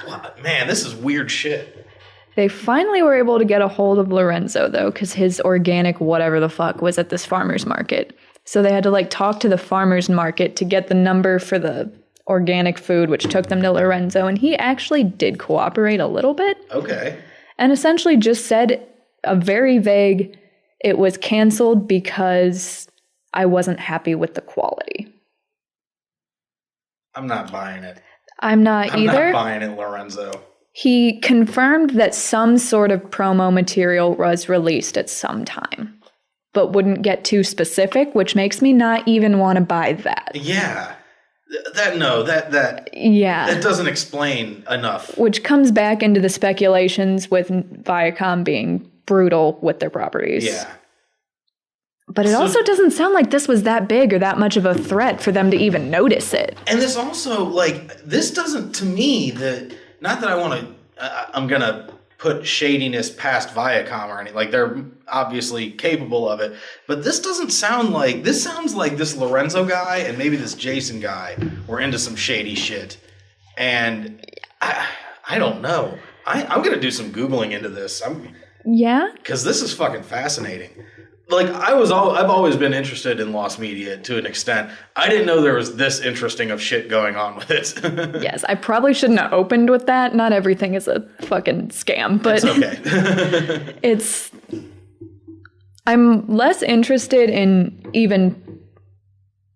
A: Man, this is weird shit.
B: They finally were able to get a hold of Lorenzo, though, because his organic whatever the fuck was at this farmer's market. So they had to, like, talk to the farmer's market to get the number for the organic food, which took them to Lorenzo. And he actually did cooperate a little bit.
A: Okay.
B: And essentially just said a very vague, it was canceled because I wasn't happy with the quality.
A: I'm not buying it.
B: I'm not either.
A: I'm not buying it, Lorenzo.
B: He confirmed that some sort of promo material was released at some time, but wouldn't get too specific, which makes me not even want to buy that.
A: Yeah. That doesn't explain enough.
B: Which comes back into the speculations with Viacom being brutal with their properties.
A: Yeah.
B: But it also doesn't sound like this was that big or that much of a threat for them to even notice it.
A: And this also, like, this doesn't, to me, not that I want to, I'm going to put shadiness past Viacom or anything. Like, they're obviously capable of it. But this doesn't sound like, this sounds like this Lorenzo guy and maybe this Jason guy were into some shady shit. And I don't know. I'm going to do some Googling into this.
B: Yeah?
A: Because this is fucking fascinating. Like, I've always been interested in Lost Media to an extent. I didn't know there was this interesting of shit going on with it.
B: Yes, I probably shouldn't have opened with that. Not everything is a fucking scam, but
A: it's okay.
B: I'm less interested in even,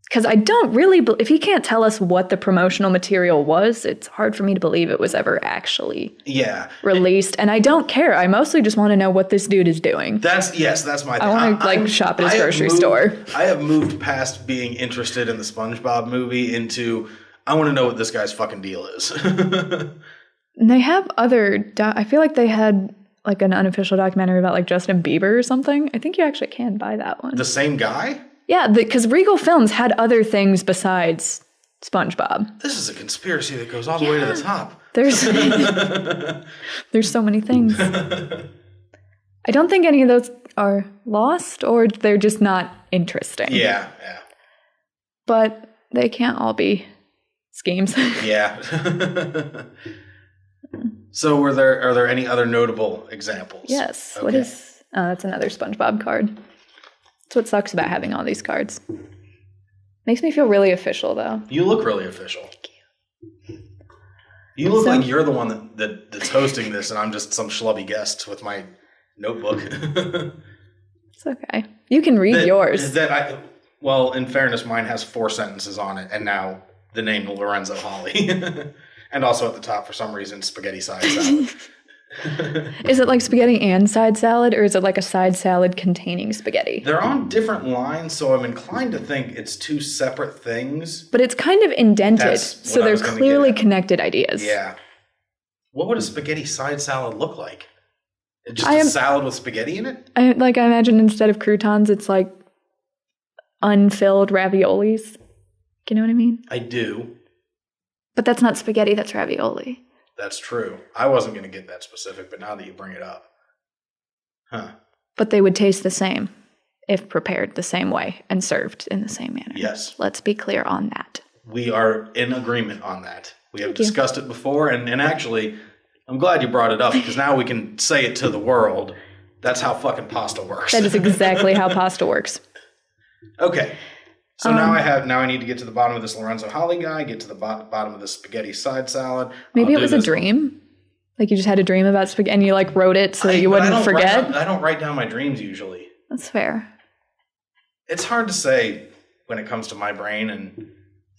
B: because I don't really, if he can't tell us what the promotional material was, it's hard for me to believe it was ever actually released. And I don't care. I mostly just want to know what this dude is doing.
A: That's my thing.
B: I want to shop at his grocery store.
A: I have moved past being interested in the SpongeBob movie into, I want to know what this guy's fucking deal is.
B: And they have I feel like they had like an unofficial documentary about like Justin Bieber or something. I think you actually can buy that one.
A: The same guy?
B: Yeah, because Regal Films had other things besides SpongeBob.
A: This is a conspiracy that goes all the way to the top.
B: There's so many things. I don't think any of those are lost, or they're just not interesting.
A: Yeah.
B: But they can't all be schemes.
A: Yeah. So are there any other notable examples?
B: Yes.
A: Okay.
B: What is... Oh, that's another SpongeBob card. That's what sucks about having all these cards. Makes me feel really official, though.
A: You look really official. Thank you. You look like you're the one that's hosting this, and I'm just some schlubby guest with my notebook.
B: It's okay. You can read yours.
A: Well, in fairness, mine has 4 sentences on it, and now the name Lorenzo Holly. And also at the top, for some reason, spaghetti side salad.
B: Is it like spaghetti and side salad, or is it like a side salad containing spaghetti?
A: They're on different lines, so I'm inclined to think it's 2 separate things.
B: But it's kind of indented, so they're clearly connected ideas.
A: Yeah. What would a spaghetti side salad look like? Just a salad with spaghetti in it?
B: I imagine instead of croutons, it's like unfilled raviolis. You know what I mean?
A: I do.
B: But that's not spaghetti, that's ravioli.
A: That's true. I wasn't going to get that specific, but now that you bring it up. Huh.
B: But they would taste the same if prepared the same way and served in the same manner.
A: Yes.
B: Let's be clear on that.
A: We are in agreement on that. We have discussed it before, and actually, I'm glad you brought it up, because now we can say it to the world. That's how fucking pasta works.
B: That is exactly how pasta works.
A: Okay. So now I need to get to the bottom of this Lorenzo Holly guy, get to the bottom of this spaghetti side salad.
B: Maybe it was a dream. Like you just had a dream about spaghetti and you like wrote it so that you wouldn't forget.
A: I don't write down my dreams usually.
B: That's fair.
A: It's hard to say when it comes to my brain and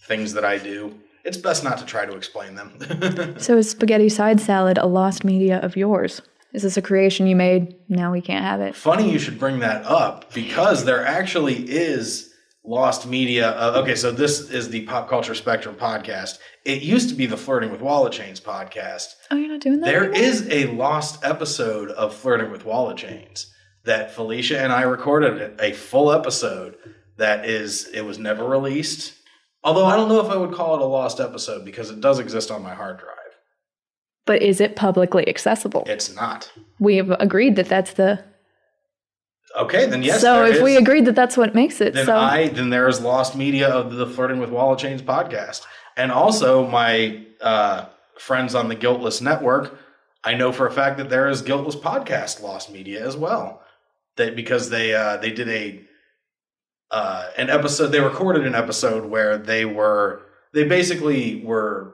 A: things that I do. It's best not to try to explain them.
B: So is spaghetti side salad a lost media of yours? Is this a creation you made? Now we can't have it.
A: Funny you should bring that up, because there actually is lost media. Okay, so this is the Pop Culture Spectrum podcast. It used to be the Flirting with Wallet Chains podcast.
B: Oh, you're not doing that
A: There
B: anymore?
A: is a lost episode of Flirting with Wallet Chains that Felicia and I recorded, a full episode it was never released. Although I don't know if I would call it a lost episode, because it does exist on my hard drive.
B: But is it publicly accessible?
A: It's not.
B: We have agreed that that's the...
A: Okay, then yes.
B: So if we agreed that that's what makes it,
A: then there is lost media of the Flirting with Wallet Chains podcast. And also my friends on the Guiltless Network, I know for a fact that there is Guiltless Podcast lost media as well. Because they did an episode, they recorded an episode where they basically were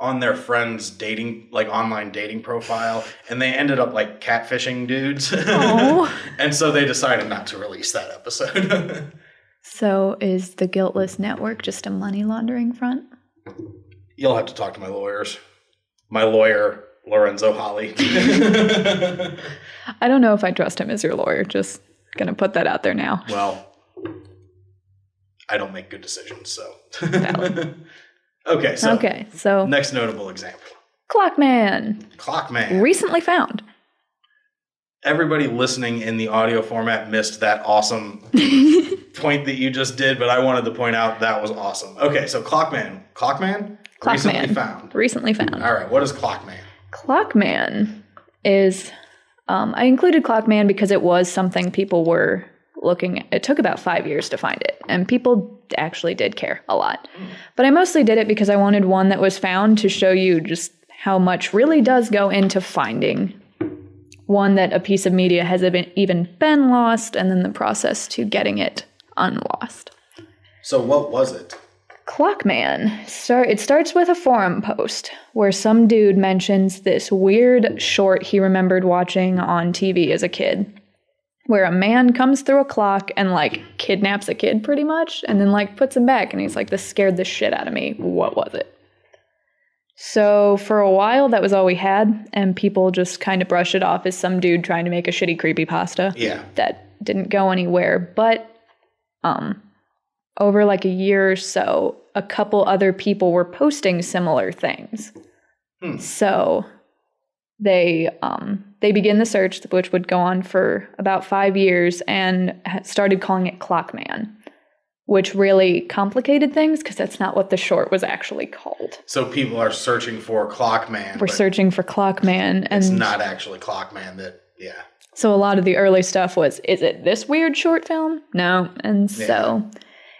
A: on their friend's online dating profile, and they ended up like catfishing dudes. And so they decided not to release that episode.
B: So is the Guiltless Network just a money laundering front?
A: You'll have to talk to my lawyers. My lawyer, Lorenzo Holly.
B: I don't know if I trust him as your lawyer. Just gonna put that out there now.
A: Well, I don't make good decisions, so.
B: Valid.
A: Okay,
B: so
A: next notable example.
B: Clockman. Recently found.
A: Everybody listening in the audio format missed that awesome point that you just did, but I wanted to point out that was awesome. Okay, so Clockman. Recently found. All right, what is Clockman?
B: Clockman is... I included Clockman because it was something people were looking at. It took about 5 years to find it, and people actually did care a lot. But I mostly did it because I wanted one that was found to show you just how much really does go into finding one that a piece of media has even been lost, and then the process to getting it unlost.
A: So what was it?
B: Clockman. It starts with a forum post where some dude mentions this weird short he remembered watching on TV as a kid, where a man comes through a clock and like kidnaps a kid pretty much, and then like puts him back, and he's like, this scared the shit out of me. What was it? So for a while that was all we had, and people just kind of brushed it off as some dude trying to make a shitty creepypasta.
A: Yeah.
B: That didn't go anywhere. But over like a year or so, a couple other people were posting similar things. So they begin the search, which would go on for about 5 years, and started calling it Clockman, which really complicated things because that's not what the short was actually called.
A: So people are searching for Clockman.
B: We're searching for Clockman. And
A: it's not actually Clockman yeah.
B: So a lot of the early stuff was, is it this weird short film? No. And so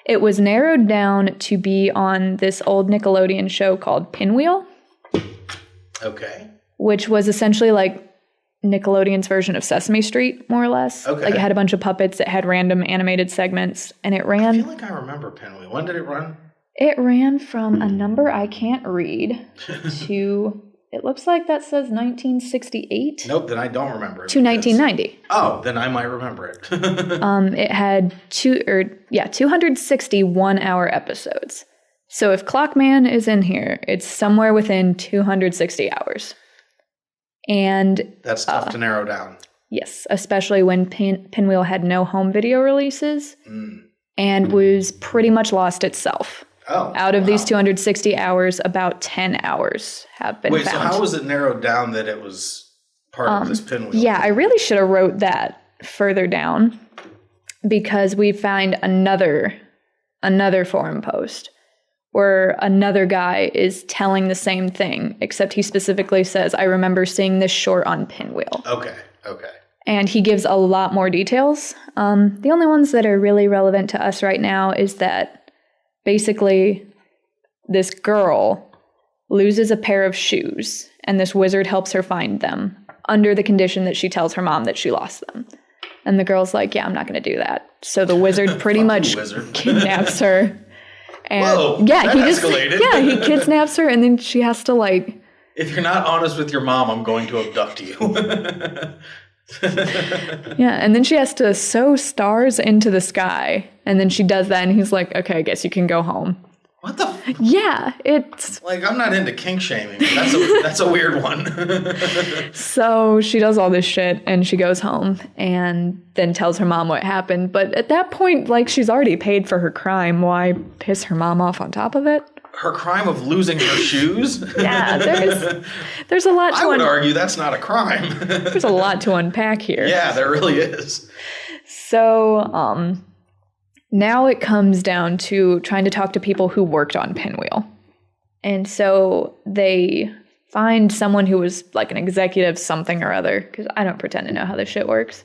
B: it was narrowed down to be on this old Nickelodeon show called Pinwheel.
A: Okay.
B: Which was essentially like Nickelodeon's version of Sesame Street, more or less.
A: Okay.
B: Like it had a bunch of puppets, it had random animated segments, and it ran...
A: I feel like I remember Pinwheel. When did it run?
B: It ran from a number I can't read to... It looks like that says 1968.
A: Nope, then I don't remember it.
B: To 1990.
A: Oh, then I might remember it.
B: It had 260 one-hour episodes. So if Clockman is in here, it's somewhere within 260 hours. And
A: that's tough to narrow down.
B: Yes, especially when Pinwheel had no home video releases and was pretty much lost itself.
A: Oh,
B: out of these 260 hours, about 10 hours have been found.
A: Wait, so how was it narrowed down that it was part of this Pinwheel?
B: Yeah, I really should have wrote that further down because we find another forum post where another guy is telling the same thing, except he specifically says, I remember seeing this short on Pinwheel.
A: Okay.
B: And he gives a lot more details. The only ones that are really relevant to us right now is that basically this girl loses a pair of shoes, and this wizard helps her find them under the condition that she tells her mom that she lost them. And the girl's like, yeah, I'm not going to do that. So the wizard pretty much kidnaps her. And
A: whoa,
B: yeah,
A: he escalated.
B: He kidnaps her, and then she has to like...
A: If you're not honest with your mom, I'm going to abduct you.
B: Yeah, and then she has to sew stars into the sky, and then she does that, and he's like, okay, I guess you can go home.
A: What the?
B: Yeah, it's...
A: Like, I'm not into kink shaming. That's a weird one.
B: So she does all this shit, and she goes home, and then tells her mom what happened. But at that point, like, she's already paid for her crime. Why piss her mom off on top of it?
A: Her crime of losing her shoes?
B: Yeah, there's a lot to...
A: I would argue that's not a crime.
B: There's a lot to unpack here.
A: Yeah, there really is.
B: So, now it comes down to trying to talk to people who worked on Pinwheel. And so they find someone who was like an executive something or other, because I don't pretend to know how this shit works.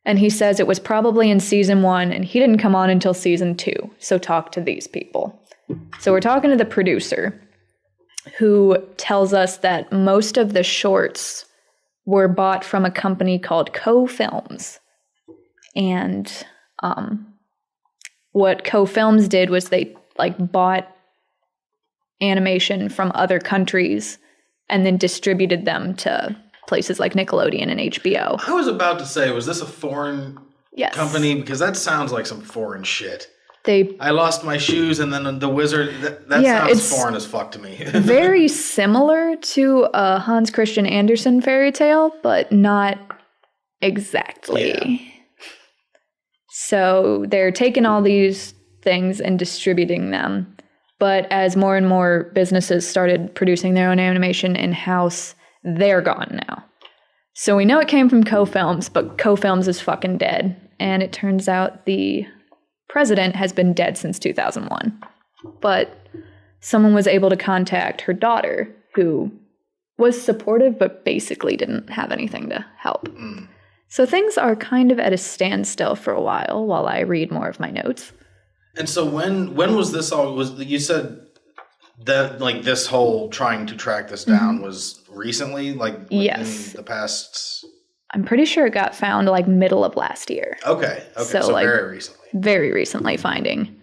B: And he says it was probably in season 1, and he didn't come on until season 2. So talk to these people. So we're talking to the producer, who tells us that most of the shorts were bought from a company called Co-Films. And what Co-Films did was they like bought animation from other countries and then distributed them to places like Nickelodeon and HBO.
A: I was about to say, was this a foreign company? Because that sounds like some foreign shit. I lost my shoes, and then the wizard, that sounds foreign as fuck to me.
B: Very similar to a Hans Christian Andersen fairy tale, but not exactly. Yeah. So they're taking all these things and distributing them. But as more and more businesses started producing their own animation in-house, they're gone now. So we know it came from Co-Films, but Co-Films is fucking dead. And it turns out the president has been dead since 2001. But someone was able to contact her daughter, who was supportive, but basically didn't have anything to help. So things are kind of at a standstill for a while I read more of my notes.
A: And so when was this all, you said that like this whole trying to track this down was recently, like in the past?
B: I'm pretty sure it got found like middle of last year.
A: Okay, so like, very recently.
B: Very recently finding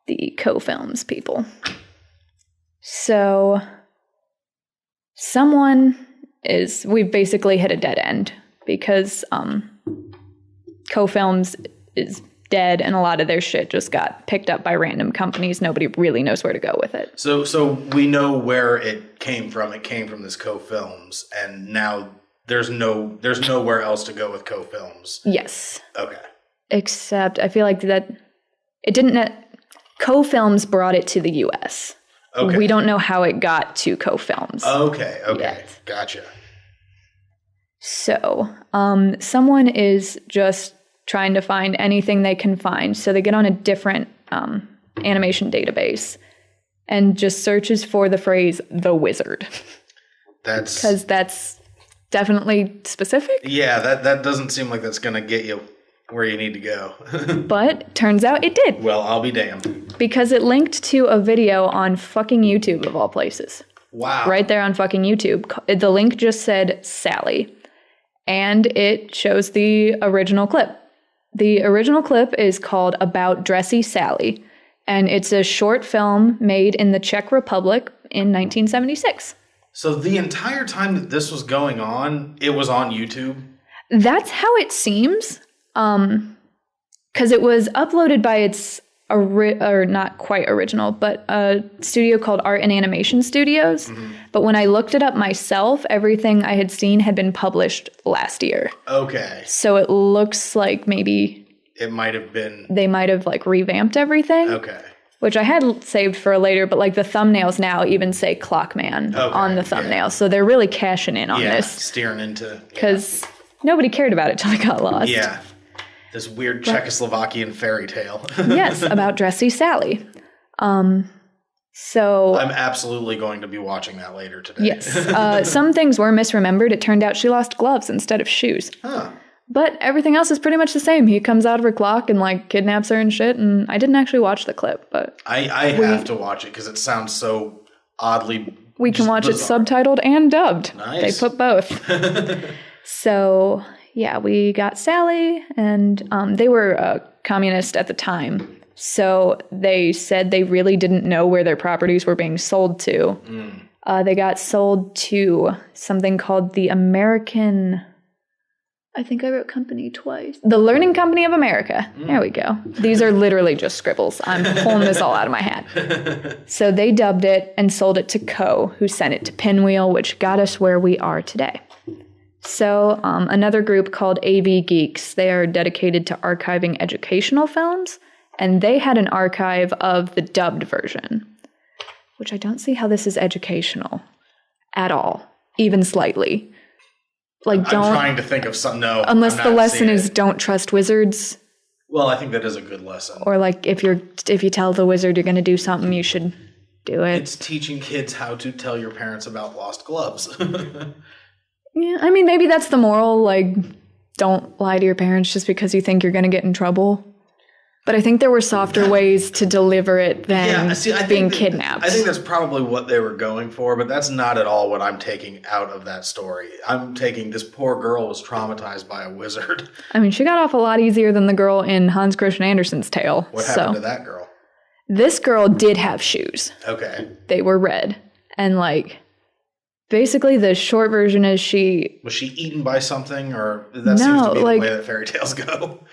B: the Co-Films people. So we've basically hit a dead end because Co-Films is dead and a lot of their shit just got picked up by random companies. Nobody really knows where to go with it.
A: So we know where it came from. It came from this Co-Films, and now there's nowhere else to go with Co-Films.
B: Yes.
A: Okay.
B: Except I feel like that it didn't. Co-Films brought it to the U.S.
A: Okay.
B: We don't know how it got to co-films.
A: Okay.
B: Yet.
A: Gotcha.
B: So, someone is just trying to find anything they can find. So they get on a different animation database and just searches for the phrase "the wizard." Because that's definitely specific.
A: Yeah, that doesn't seem like that's going to get you where you need to go.
B: But turns out it did.
A: Well, I'll be damned.
B: Because it linked to a video on fucking YouTube of all places.
A: Wow.
B: Right there on fucking YouTube. The link just said Sally. And it shows the original clip. The original clip is called About Dressy Sally. And it's a short film made in the Czech Republic in 1976.
A: So the entire time that this was going on, it was on YouTube?
B: That's how it seems. Because it was uploaded by its or not quite original, but a studio called Art and Animation Studios. Mm-hmm. But when I looked it up myself, everything I had seen had been published last year.
A: Okay.
B: So it looks like maybe
A: it might have been.
B: They might have like revamped everything.
A: Okay.
B: Which I had saved for later, but like the thumbnails now even say Clockman on the thumbnail. Yeah. So they're really cashing in on this.
A: Steering into.
B: Because nobody cared about it till it got lost.
A: Yeah. This weird Czechoslovakian fairy tale.
B: Yes, about Dressy Sally. So
A: I'm absolutely going to be watching that later today.
B: Yes. Some things were misremembered. It turned out she lost gloves instead of shoes.
A: Huh.
B: But everything else is pretty much the same. He comes out of her clock and like kidnaps her and shit. And I didn't actually watch the clip, but
A: I have to watch it because it sounds so oddly.
B: We can watch bizarre. It subtitled and dubbed.
A: Nice.
B: They put both. So yeah, we got Sally, and they were communist at the time. So they said they really didn't know where their properties were being sold to. They got sold to something called the American... I think I wrote company twice. The Learning Company of America. There we go. These are literally just scribbles. I'm pulling this all out of my hat. So they dubbed it and sold it to Co., who sent it to Pinwheel, which got us where we are today. So another group called AV Geeks, they are dedicated to archiving educational films, and they had an archive of the dubbed version, which I don't see how this is educational at all, even slightly. Like, don't. I'm
A: trying to think of some. No,
B: unless the lesson is don't trust wizards.
A: Well, I think that is a good lesson.
B: Or like if you tell the wizard you're going to do something, you should do it.
A: It's teaching kids how to tell your parents about lost gloves.
B: Yeah, I mean, maybe that's the moral, like, don't lie to your parents just because you think you're going to get in trouble. But I think there were softer ways to deliver it than being kidnapped.
A: I think that's probably what they were going for, but that's not at all what I'm taking out of that story. I'm taking this poor girl was traumatized by a wizard.
B: I mean, she got off a lot easier than the girl in Hans Christian Andersen's tale.
A: What happened to that girl?
B: This girl did have shoes.
A: Okay.
B: They were red. And, like... Basically, the short version is
A: Was she eaten by something, or that seems to be the way that fairy tales go?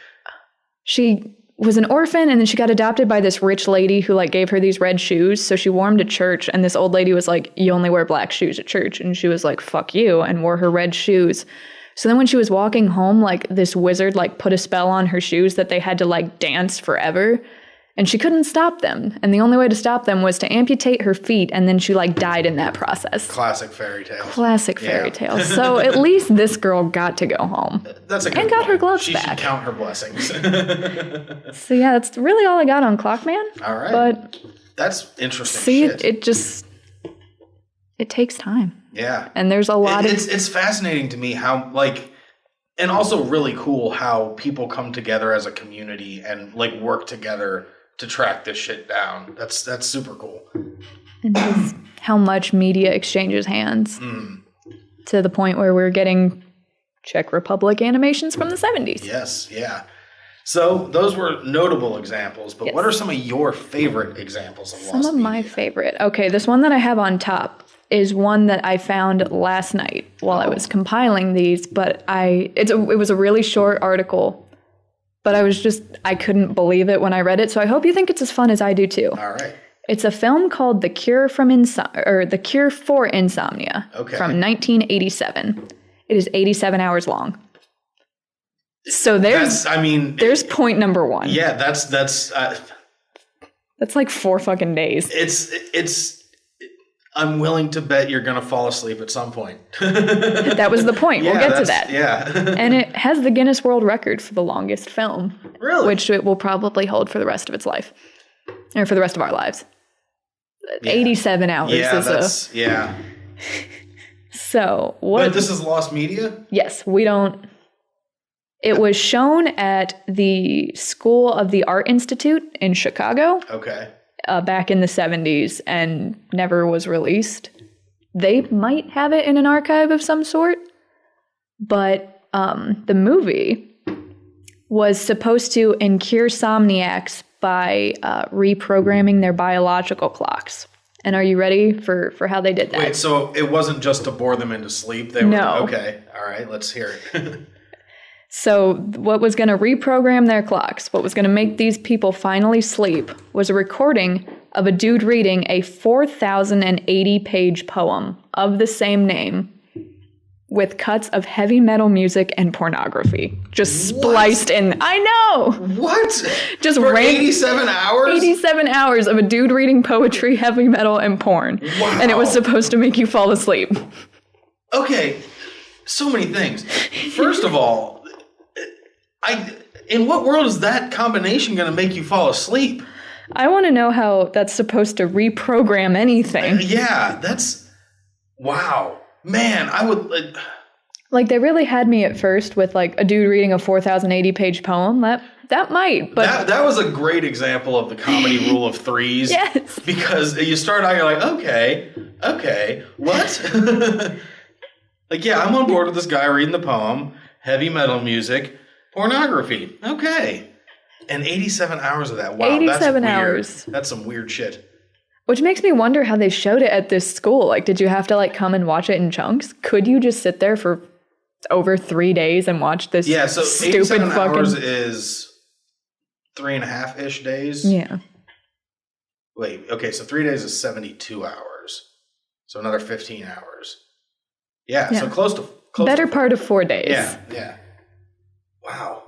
B: She was an orphan, and then she got adopted by this rich lady who, like, gave her these red shoes. So she wore them to church, and this old lady was like, you only wear black shoes at church. And she was like, fuck you, and wore her red shoes. So then when she was walking home, like, this wizard, like, put a spell on her shoes that they had to, like, dance forever. And she couldn't stop them. And the only way to stop them was to amputate her feet, and then she, like, died in that process.
A: Classic fairy tales.
B: Classic fairy tales. So at least this girl got to go home.
A: That's a good
B: And got her gloves
A: she
B: back.
A: She should count her blessings.
B: So yeah, that's really all I got on Clockman.
A: All right.
B: But
A: that's interesting
B: shit. It takes time.
A: Yeah.
B: And there's a lot of...
A: It's fascinating to me how, like... And also really cool how people come together as a community and, like, work together to track this shit down. That's super cool.
B: And just how much media exchanges hands to the point where we're getting Czech Republic animations from the 70s.
A: Yes, yeah. So those were notable examples, but what are some of your favorite examples of lost media?
B: Some of my favorite. Okay, this one that I have on top is one that I found last night while I was compiling these, but it was a really short article. But I couldn't believe it when I read it, so I hope you think it's as fun as I do too.
A: All right.
B: It's a film called The Cure for Insomnia from 1987. It is 87 hours long. So there's point number one.
A: Yeah, that's
B: like 4 fucking days.
A: It's I'm willing to bet you're going to fall asleep at some point.
B: That was the point. We'll get to that.
A: Yeah.
B: And it has the Guinness World Record for the longest film.
A: Really?
B: Which it will probably hold for the rest of its life. Or for the rest of our lives. Yeah. 87 hours is
A: yeah.
B: So, what...
A: But this is lost media?
B: Yes, we don't... It was shown at the School of the Art Institute in Chicago.
A: Okay.
B: Back in the 70s and never was released. They might have it in an archive of some sort, but the movie was supposed to incure insomniacs by reprogramming their biological clocks. And are you ready for how they did that?
A: Wait, so it wasn't just to bore them into sleep?
B: No.
A: Okay, all right, let's hear it.
B: So what was going to reprogram their clocks, what was going to make these people finally sleep, was a recording of a dude reading a 4,080-page poem of the same name with cuts of heavy metal music and pornography. Just spliced in. I know!
A: What?
B: Just
A: for 87 hours?
B: 87 hours of a dude reading poetry, heavy metal, and porn.
A: Wow.
B: And it was supposed to make you fall asleep.
A: Okay, so many things. First of all, in what world is that combination going to make you fall asleep?
B: I want to know how that's supposed to reprogram anything.
A: Yeah, that's... Wow. Man, I would...
B: Like, they really had me at first with, like, a dude reading a 4,080-page poem. That might, but...
A: That was a great example of the comedy rule of threes.
B: Yes.
A: Because you start out, you're like, okay, what? Like, yeah, I'm on board with this guy reading the poem, heavy metal music, pornography. Okay. And 87 hours of that. Wow,
B: 87
A: that's weird.
B: hours.
A: That's some weird shit.
B: Which makes me wonder how they showed it at this school. Like, did you have to, like, come and watch it in chunks? Could you just sit there for over 3 days and watch this
A: so
B: stupid
A: 87
B: fucking...
A: hours is 3.5-ish days?
B: Yeah.
A: Wait, okay, so 3 days is 72 hours. So another 15 hours. Yeah. So close to...
B: Better part of 4 days.
A: Yeah. Wow.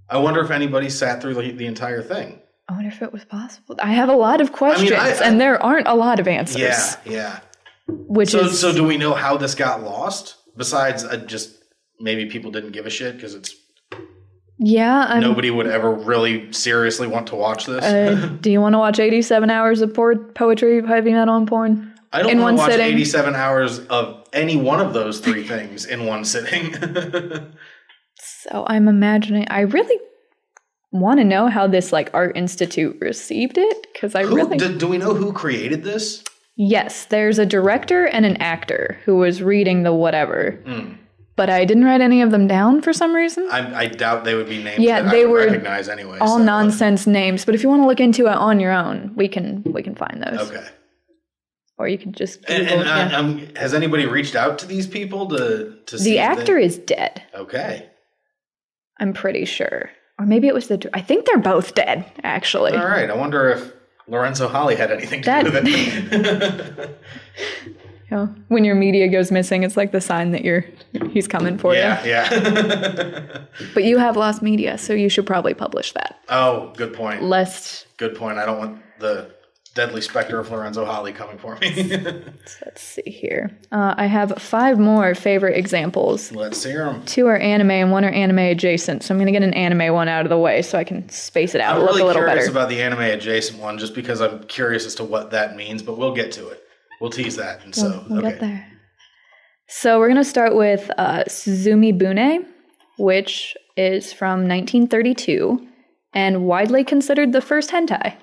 A: I wonder if anybody sat through the entire thing.
B: I wonder if it was possible. I have a lot of questions, and there aren't a lot of answers.
A: Yeah.
B: So
A: do we know how this got lost? Besides just maybe people didn't give a shit because it's...
B: Yeah.
A: Nobody would ever really seriously want to watch this.
B: Do you want to watch 87 hours of poetry, heavy metal, and porn?
A: I don't want to watch 87 hours of any one of those three things in one sitting.
B: So I'm imagining... I really want to know how this, like, art institute received it, because
A: do we know who created this?
B: Yes, there's a director and an actor who was reading the whatever. But I didn't write any of them down for some reason.
A: I doubt they would be names
B: that
A: I would
B: were
A: recognize anyway.
B: All nonsense names. But if you want to look into it on your own, we can find those.
A: Okay.
B: Or you could just Google,
A: has anybody reached out to these people to see?
B: The actor is dead.
A: Okay.
B: I'm pretty sure. Or maybe it was I think they're both dead, actually.
A: All right. I wonder if Lorenzo Holly had anything to do with it.
B: When your media goes missing, it's like the sign that he's coming for you.
A: Yeah.
B: But you have lost media, so you should probably publish that.
A: Oh, good point.
B: Good
A: point. I don't want the deadly specter of Lorenzo Holly coming for me.
B: Let's see here. I have 5 more favorite examples.
A: Let's hear them.
B: 2 are anime and 1 are anime adjacent. So I'm going to get an anime one out of the way so I can space it out.
A: I'm really curious
B: better.
A: about the anime adjacent one just because I'm curious as to what that means, but we'll get to it. We'll tease that. And
B: we'll get there. So we're going to start with Suzumi Bune, which is from 1932 and widely considered the first hentai.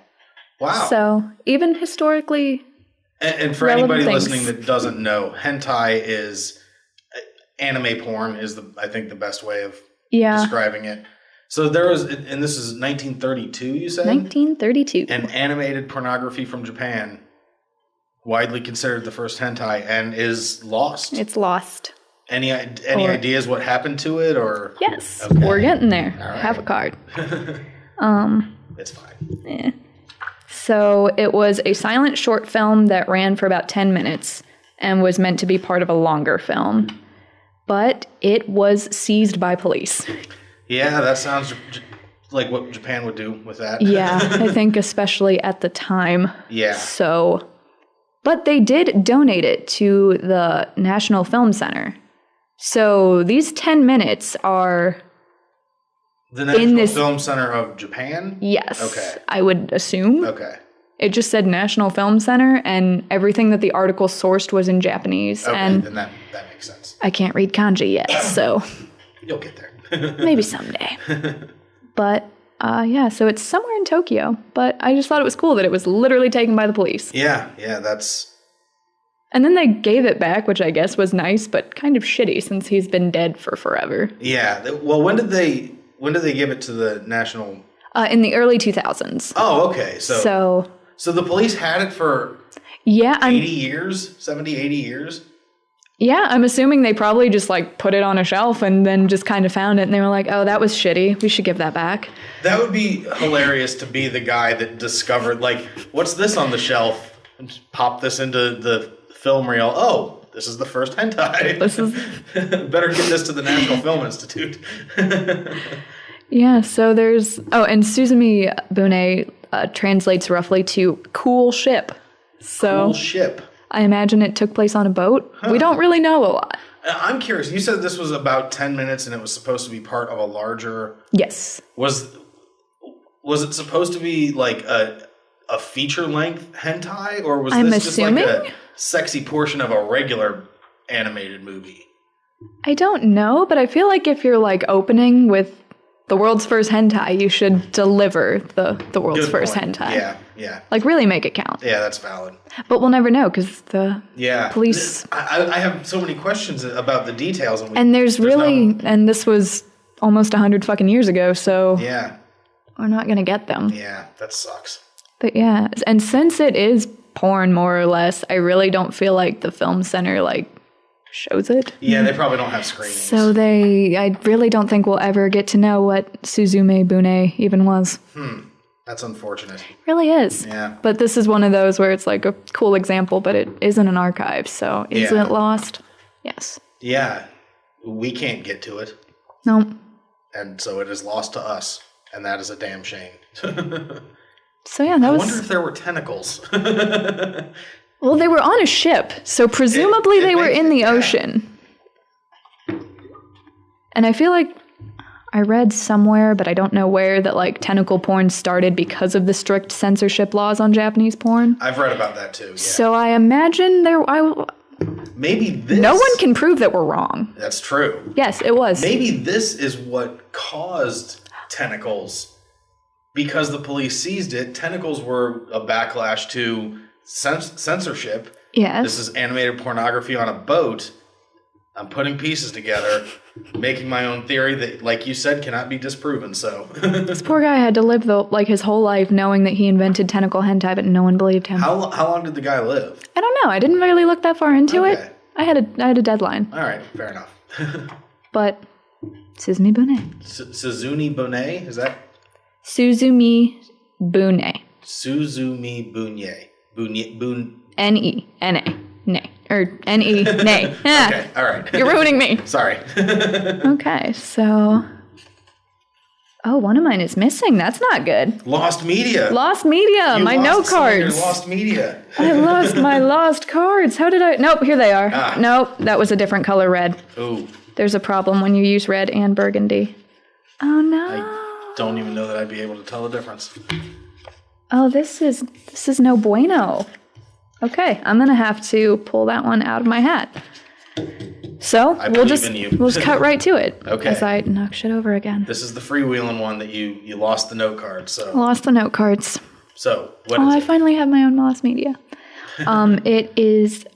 A: Wow.
B: So even historically...
A: And for anybody listening that doesn't know, hentai is... Anime porn is, I think, the best way of describing it. So there was... And this is 1932, you said?
B: 1932.
A: And animated pornography from Japan, widely considered the first hentai, and is lost.
B: It's lost.
A: Any ideas what happened to it, or...
B: Yes, okay. We're getting there.
A: All right.
B: Have a card.
A: It's fine.
B: So it was a silent short film that ran for about 10 minutes and was meant to be part of a longer film. But it was seized by police.
A: Yeah, that sounds like what Japan would do with that.
B: Yeah, I think especially at the time.
A: Yeah.
B: So But they did donate it to the National Film Center. So these 10 minutes are...
A: The National Film Center of Japan?
B: Yes.
A: Okay.
B: I would assume.
A: Okay.
B: It just said National Film Center, and everything that the article sourced was in Japanese.
A: Okay,
B: and
A: then that makes sense.
B: I can't read kanji yet, so...
A: You'll get there.
B: Maybe someday. But, yeah, so it's somewhere in Tokyo. But I just thought it was cool that it was literally taken by the police.
A: Yeah, that's...
B: And then they gave it back, which I guess was nice, but kind of shitty since he's been dead for forever.
A: Yeah, well, when did they give it to the National...
B: In the early 2000s.
A: Oh, okay. So the police had it for 80 years? 70, 80 years?
B: Yeah, I'm assuming they probably just, like, put it on a shelf and then just kind of found it, and they were like, oh, that was shitty. We should give that back. That
A: would be hilarious to be the guy that discovered, like, what's this on the shelf? And just pop this into the film reel. Oh, this is the first hentai. Better get this to the National Film Institute.
B: Yeah, so there's... Oh, and Suzumi Bune translates roughly to cool ship. So
A: cool ship.
B: I imagine it took place on a boat. Huh. We don't really know a lot.
A: I'm curious. You said this was about 10 minutes and it was supposed to be part of a larger...
B: Yes.
A: Was it supposed to be like a feature-length hentai? Or was this just like a sexy portion of a regular animated movie?
B: I don't know, but I feel like if you're like opening with the world's first hentai, you should deliver the world's first hentai.
A: Yeah.
B: Like, really make it count.
A: Yeah, that's valid.
B: But we'll never know, because the police...
A: I have so many questions about the details.
B: And there's really... And this was almost 100 fucking years ago, so...
A: Yeah.
B: We're not going to get them.
A: Yeah, that sucks.
B: But yeah, and since it is porn, more or less, I really don't feel like the film center, like, shows it.
A: Yeah, they probably don't have screenings.
B: So I really don't think we'll ever get to know what Suzume Bune even was.
A: That's unfortunate.
B: It really is.
A: Yeah.
B: But this is one of those where it's like a cool example, but it isn't an archive, so is it lost? Yes.
A: Yeah. We can't get to it.
B: No.
A: And so it is lost to us, and that is a damn shame.
B: So yeah, I
A: wonder if there were tentacles.
B: Well, they were on a ship, so presumably they were in the ocean. And I feel like I read somewhere, but I don't know where, that like tentacle porn started because of the strict censorship laws on Japanese porn.
A: I've read about that too, yeah.
B: So I imagine
A: maybe this...
B: No one can prove that we're wrong.
A: That's true.
B: Yes, it was.
A: Maybe this is what caused tentacles. Because the police seized it, tentacles were a backlash to censorship.
B: Yes.
A: This is animated pornography on a boat. I'm putting pieces together, making my own theory that, like you said, cannot be disproven, so...
B: This poor guy had to live, his whole life knowing that he invented tentacle hentai, but no one believed him.
A: How long did the guy live?
B: I don't know. I didn't really look that far into it. I had a deadline.
A: All right, fair enough.
B: But Suzumi Bune.
A: Suzumi Bune? Is that...
B: Suzumi Bune.
A: Suzumi Bune.
B: N-E-N-A. Nay. Or N-E. Nay.
A: Okay, all right.
B: You're ruining me.
A: Sorry.
B: Okay, so... Oh, one of mine is missing. That's not good.
A: Lost media.
B: Lost media. My note cards.
A: Lost media.
B: I lost my lost cards. How did I... Nope, here they are. Nope, that was a different color red.
A: Ooh.
B: There's a problem when you use red and burgundy. Oh, no.
A: I don't even know that I'd be able to tell the difference.
B: Oh, this is no bueno. Okay, I'm gonna have to pull that one out of my hat. So we'll just cut right to it.
A: Okay.
B: As I knock shit over again.
A: This is the freewheeling one that you lost the note cards. So
B: lost the note cards.
A: So what is
B: I
A: it?
B: finally have my own lost media. It is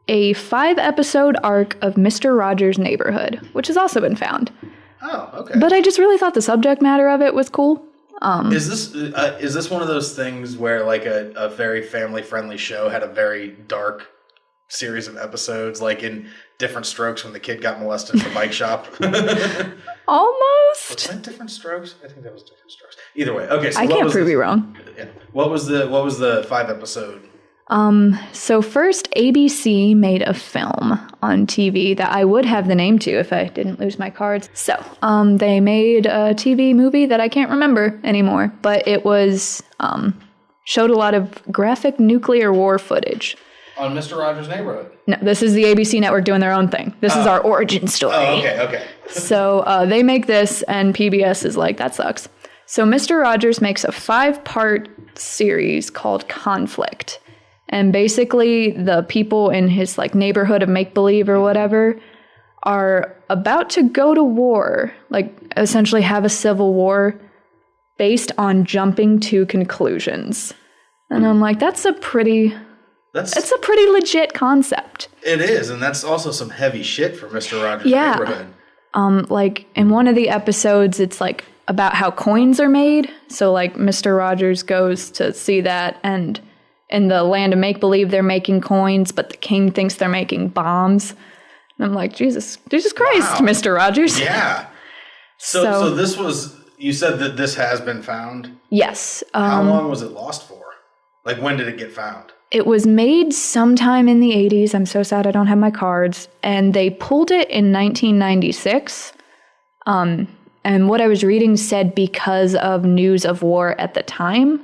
B: a 5-episode arc of Mr. Rogers' Neighborhood, which has also been found.
A: Oh, okay.
B: But I just really thought the subject matter of it was cool.
A: Is this one of those things where like a very family friendly show had a very dark series of episodes, like in Different Strokes when the kid got molested at the bike shop?
B: Almost.
A: Was that Different Strokes? I think that was Different Strokes. Either way, okay. So
B: I can't prove you wrong.
A: Yeah. What was the 5-episode?
B: So first, ABC made a film on TV that I would have the name to if I didn't lose my cards. So, they made a TV movie that I can't remember anymore, but it was, showed a lot of graphic nuclear war footage.
A: On Mr. Rogers' Neighborhood.
B: No, this is the ABC network doing their own thing. This is our origin story.
A: Oh, okay.
B: So they make this, and PBS is like, that sucks. So Mr. Rogers makes a 5-part series called Conflict. And basically, the people in his like neighborhood of make-believe or whatever are about to go to war, like essentially have a civil war based on jumping to conclusions. And I'm like, that's a pretty legit concept.
A: It is, and that's also some heavy shit for Mr. Rogers' Neighborhood.
B: Like in one of the episodes, it's like about how coins are made. So like Mr. Rogers goes to see that, and in the land of make-believe, they're making coins, but the king thinks they're making bombs. And I'm like, Jesus Christ, wow. Mr. Rogers.
A: Yeah. So this was, you said that this has been found?
B: Yes.
A: How long was it lost for? Like, when did it get found?
B: It was made sometime in the 80s. I'm so sad I don't have my cards. And they pulled it in 1996. And what I was reading said because of news of war at the time.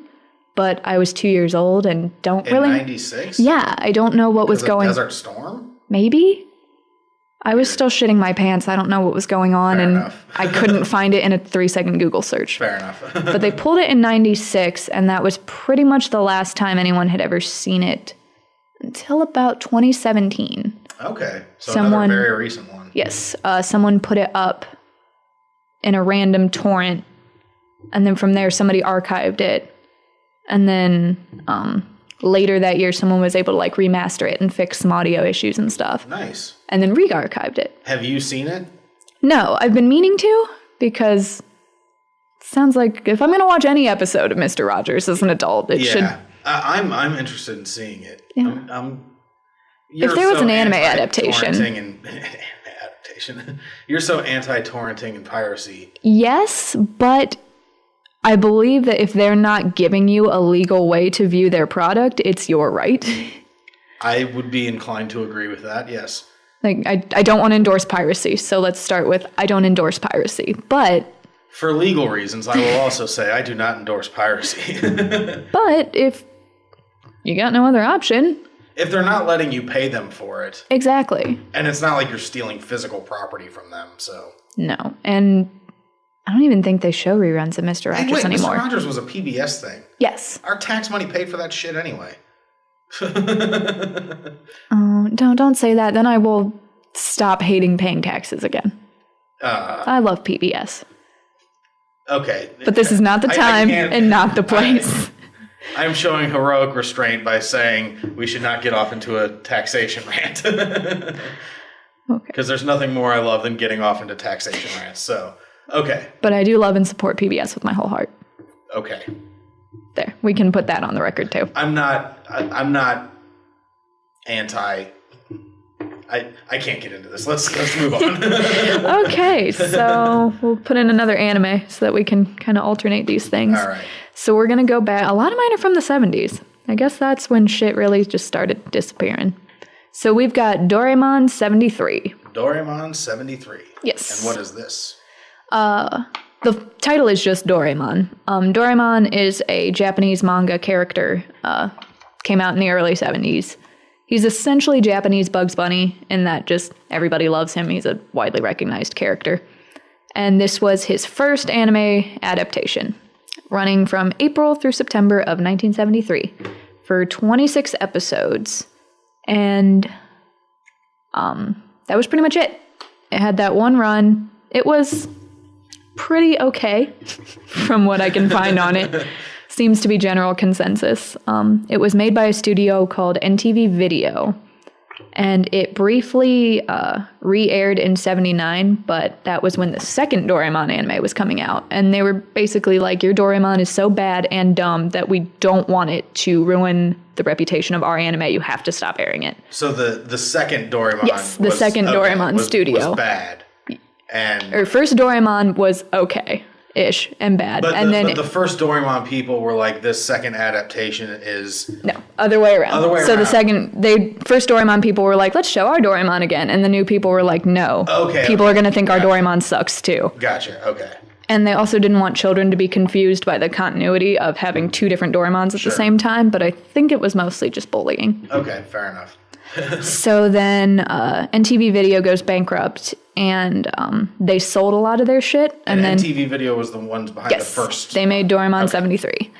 B: But I was 2 years old and don't really...
A: In 96?
B: Yeah, I don't know what was going...
A: Desert Storm?
B: Maybe? I was still shitting my pants. I don't know what was going on.
A: Fair
B: and
A: enough.
B: I couldn't find it in a 3-second Google search.
A: Fair enough.
B: But they pulled it in 96, and that was pretty much the last time anyone had ever seen it until about 2017.
A: Okay. So another very recent one.
B: Yes. Someone put it up in a random torrent, and then from there somebody archived it. And then later that year, someone was able to like remaster it and fix some audio issues and stuff.
A: Nice.
B: And then re-archived it.
A: Have you seen it?
B: No, I've been meaning to, because it sounds like if I'm going to watch any episode of Mr. Rogers as an adult, it should...
A: I'm interested in seeing it.
B: Yeah. If there was an anime adaptation...
A: You're so anti-torrenting and piracy.
B: Yes, but I believe that if they're not giving you a legal way to view their product, it's your right.
A: I would be inclined to agree with that, yes.
B: Like, I don't want to endorse piracy, so let's start with I don't endorse piracy, but...
A: For legal reasons, I will also say I do not endorse piracy.
B: But if you got no other option...
A: If they're not letting you pay them for it.
B: Exactly.
A: And it's not like you're stealing physical property from them, so... No,
B: and... I don't even think they show reruns of Mr. Rogers anymore.
A: Mr. Rogers was a PBS thing.
B: Yes.
A: Our tax money paid for that shit anyway.
B: Oh, don't say that. Then I will stop hating paying taxes again. I love PBS.
A: Okay.
B: But this is not the time and not the place.
A: I'm showing heroic restraint by saying we should not get off into a taxation rant. Okay. Because there's nothing more I love than getting off into taxation rants, so... Okay.
B: But I do love and support PBS with my whole heart.
A: Okay.
B: There. We can put that on the record, too.
A: I'm not anti... I can't get into this. Let's move on.
B: Okay, so we'll put in another anime so that we can kind of alternate these things.
A: All right.
B: So we're going to go back. A lot of mine are from the 70s. I guess that's when shit really just started disappearing. So we've got Doraemon 73.
A: Doraemon 73.
B: Yes.
A: And what is this?
B: The title is just Doraemon. Doraemon is a Japanese manga character. Came out in the early 70s. He's essentially Japanese Bugs Bunny in that just everybody loves him. He's a widely recognized character. And this was his first anime adaptation, running from April through September of 1973 for 26 episodes. And that was pretty much it. It had that one run. It was pretty okay from what I can find on it. Seems to be general consensus. It was made by a studio called NTV Video, and it briefly re-aired in 79, but that was when the second Doraemon anime was coming out, and they were basically like, your Doraemon is so bad and dumb that we don't want it to ruin the reputation of our anime. You have to stop airing it.
A: So the second Doraemon
B: Doraemon studio
A: was bad.
B: Or first Doraemon was okay-ish and bad.
A: But the first Doraemon people were like, this second adaptation is...
B: No, other way around. So the first Doraemon people were like, let's show our Doraemon again. And the new people were like, no.
A: Okay.
B: People are going to think our Doraemon sucks too.
A: Gotcha, okay.
B: And they also didn't want children to be confused by the continuity of having two different Doraemons at the same time, but I think it was mostly just bullying.
A: Okay, fair enough.
B: So then NTV Video goes bankrupt, and they sold a lot of their shit. And then
A: NTV Video was the ones behind the first.
B: They made Doraemon 73.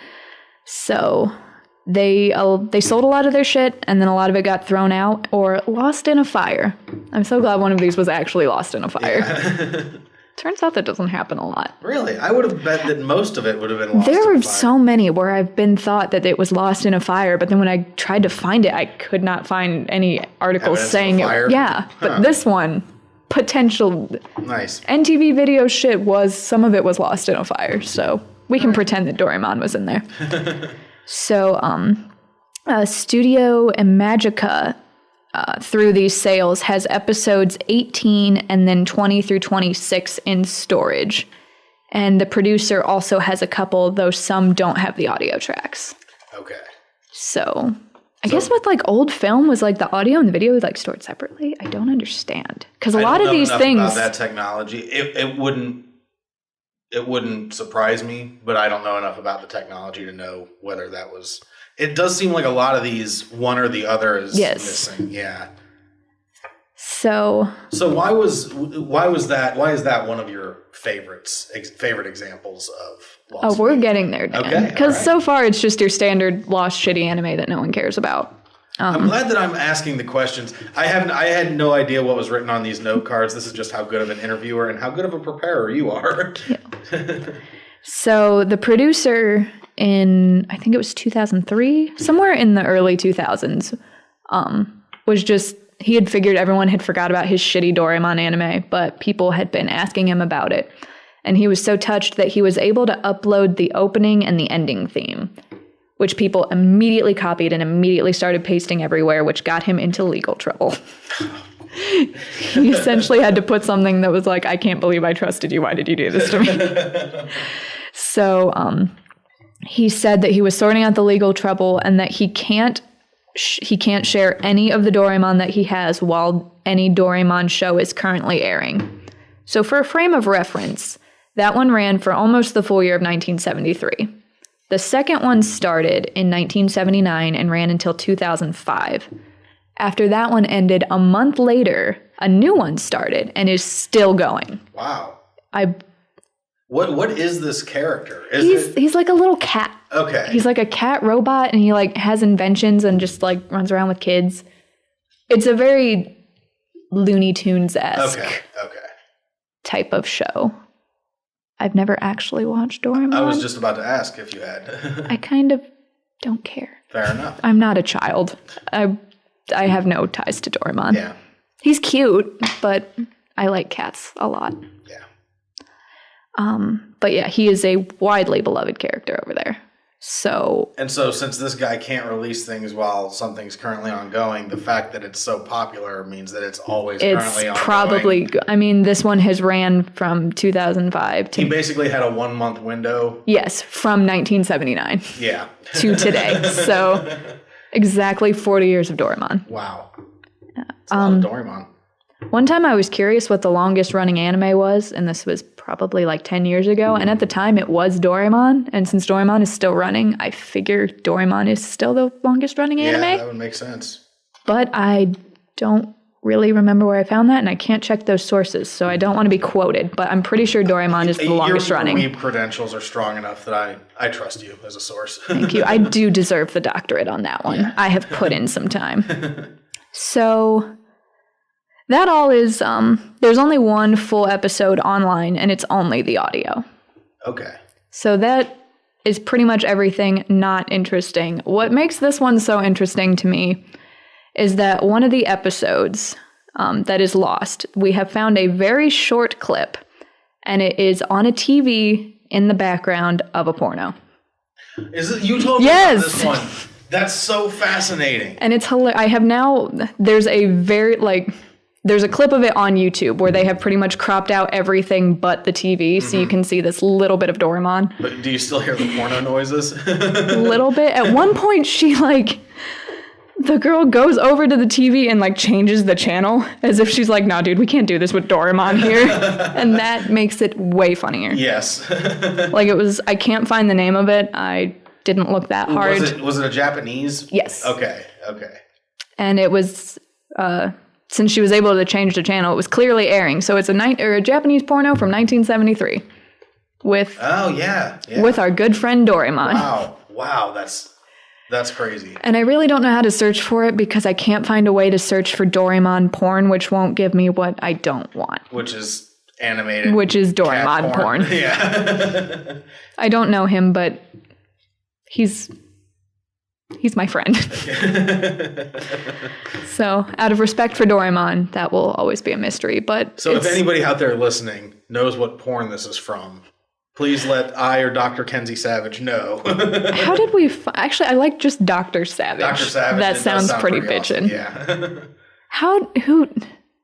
B: So they sold a lot of their shit, and then a lot of it got thrown out or lost in a fire. I'm so glad one of these was actually lost in a fire.
A: Yeah.
B: Turns out that doesn't happen a lot.
A: Really? I would have bet that most of it would have been lost in a fire.
B: There were so many where I've been thought that it was lost in a fire, but then when I tried to find it, I could not find any articles saying it. Yeah, but this one, potential.
A: Nice.
B: NTV Video shit was, some of it was lost in a fire, so we can pretend that Doraemon was in there. So, Studio Imagica, through these sales, has episodes 18 and then 20 through 26 in storage. And the producer also has a couple, though some don't have the audio tracks.
A: Okay.
B: So, I guess with like old film was like the audio and the video like stored separately. I don't understand. Because a lot of these things.
A: About that technology. It wouldn't surprise me, but I don't know enough about the technology to know whether that was. It does seem like a lot of these, one or the other is missing. Yeah.
B: So
A: why is that one of your favorite examples of lost?
B: We're getting there, Dan.
A: Okay.
B: Because so far it's just your standard lost shitty anime that no one cares about.
A: I'm glad that I'm asking the questions. I had no idea what was written on these note cards. This is just how good of an interviewer and how good of a preparer you are.
B: Yeah. So the producer in, I think it was 2003, somewhere in the early 2000s, was just, he had figured everyone had forgot about his shitty Doraemon anime, but people had been asking him about it. And he was so touched that he was able to upload the opening and the ending theme, which people immediately copied and immediately started pasting everywhere, which got him into legal trouble. He essentially had to put something that was like, I can't believe I trusted you. Why did you do this to me? So he said that he was sorting out the legal trouble and that he can't share any of the Doraemon that he has while any Doraemon show is currently airing. So for a frame of reference, that one ran for almost the full year of 1973. The second one started in 1979 and ran until 2005. After that one ended, a month later, a new one started and is still going.
A: Wow.
B: What
A: is this character?
B: He's like a little cat.
A: Okay.
B: He's like a cat robot, and he like has inventions and just like runs around with kids. It's a very Looney Tunes-esque type of show. I've never actually watched Doraemon.
A: I was just about to ask if you had.
B: I kind of don't care.
A: Fair enough.
B: I'm not a child. I have no ties to Doraemon.
A: Yeah.
B: He's cute, but I like cats a lot.
A: Yeah.
B: But yeah, he is a widely beloved character over there. So
A: since this guy can't release things while something's currently ongoing, the fact that it's so popular means that it's always currently ongoing. It's probably,
B: I mean, this one has ran from 2005 to...
A: He basically had a 1 month window.
B: Yes, from 1979.
A: Yeah.
B: To today. So exactly 40 years of Doraemon.
A: Wow. That's a lot of Doraemon.
B: One time I was curious what the longest running anime was, and this was probably like 10 years ago, and at the time it was Doraemon, and since Doraemon is still running, I figure Doraemon is still the longest running anime.
A: Yeah, that would make sense.
B: But I don't really remember where I found that, and I can't check those sources, so I don't want to be quoted, but I'm pretty sure Doraemon is the longest running.
A: Your weeb credentials are strong enough that I trust you as a source.
B: Thank you. I do deserve the doctorate on that one. Yeah. I have put in some time. So... that all is, there's only one full episode online, and it's only the audio.
A: Okay.
B: So that is pretty much everything not interesting. What makes this one so interesting to me is that one of the episodes that is lost, we have found a very short clip, and it is on a TV in the background of a porno.
A: Is it? You told me about this one. That's so fascinating.
B: And it's hilarious. I have now, there's a clip of it on YouTube where they have pretty much cropped out everything but the TV, so you can see this little bit of Doraemon.
A: But do you still hear the porno noises?
B: A little bit. At one point, she the girl goes over to the TV and like changes the channel as if she's like, nah, dude, we can't do this with Doraemon here. And that makes it way funnier.
A: Yes.
B: Like I can't find the name of it. I didn't look that hard.
A: Was it a Japanese?
B: Yes.
A: Okay.
B: And it was, since she was able to change the channel, it was clearly airing. So it's a Japanese porno from 1973 with with our good friend Doraemon.
A: Wow, that's crazy.
B: And I really don't know how to search for it because I can't find a way to search for Doraemon porn, which won't give me what I don't want.
A: Which is animated.
B: Which is Doraemon porn.
A: Yeah.
B: I don't know him, but he's my friend. So, out of respect for Doraemon, that will always be a mystery. But
A: so, if anybody out there listening knows what porn this is from, please let I or Dr. Kenzie Savage know.
B: How did we... Actually, I like just Dr. Savage.
A: Dr. Savage.
B: That sounds pretty bitchin'.
A: Awesome. Yeah.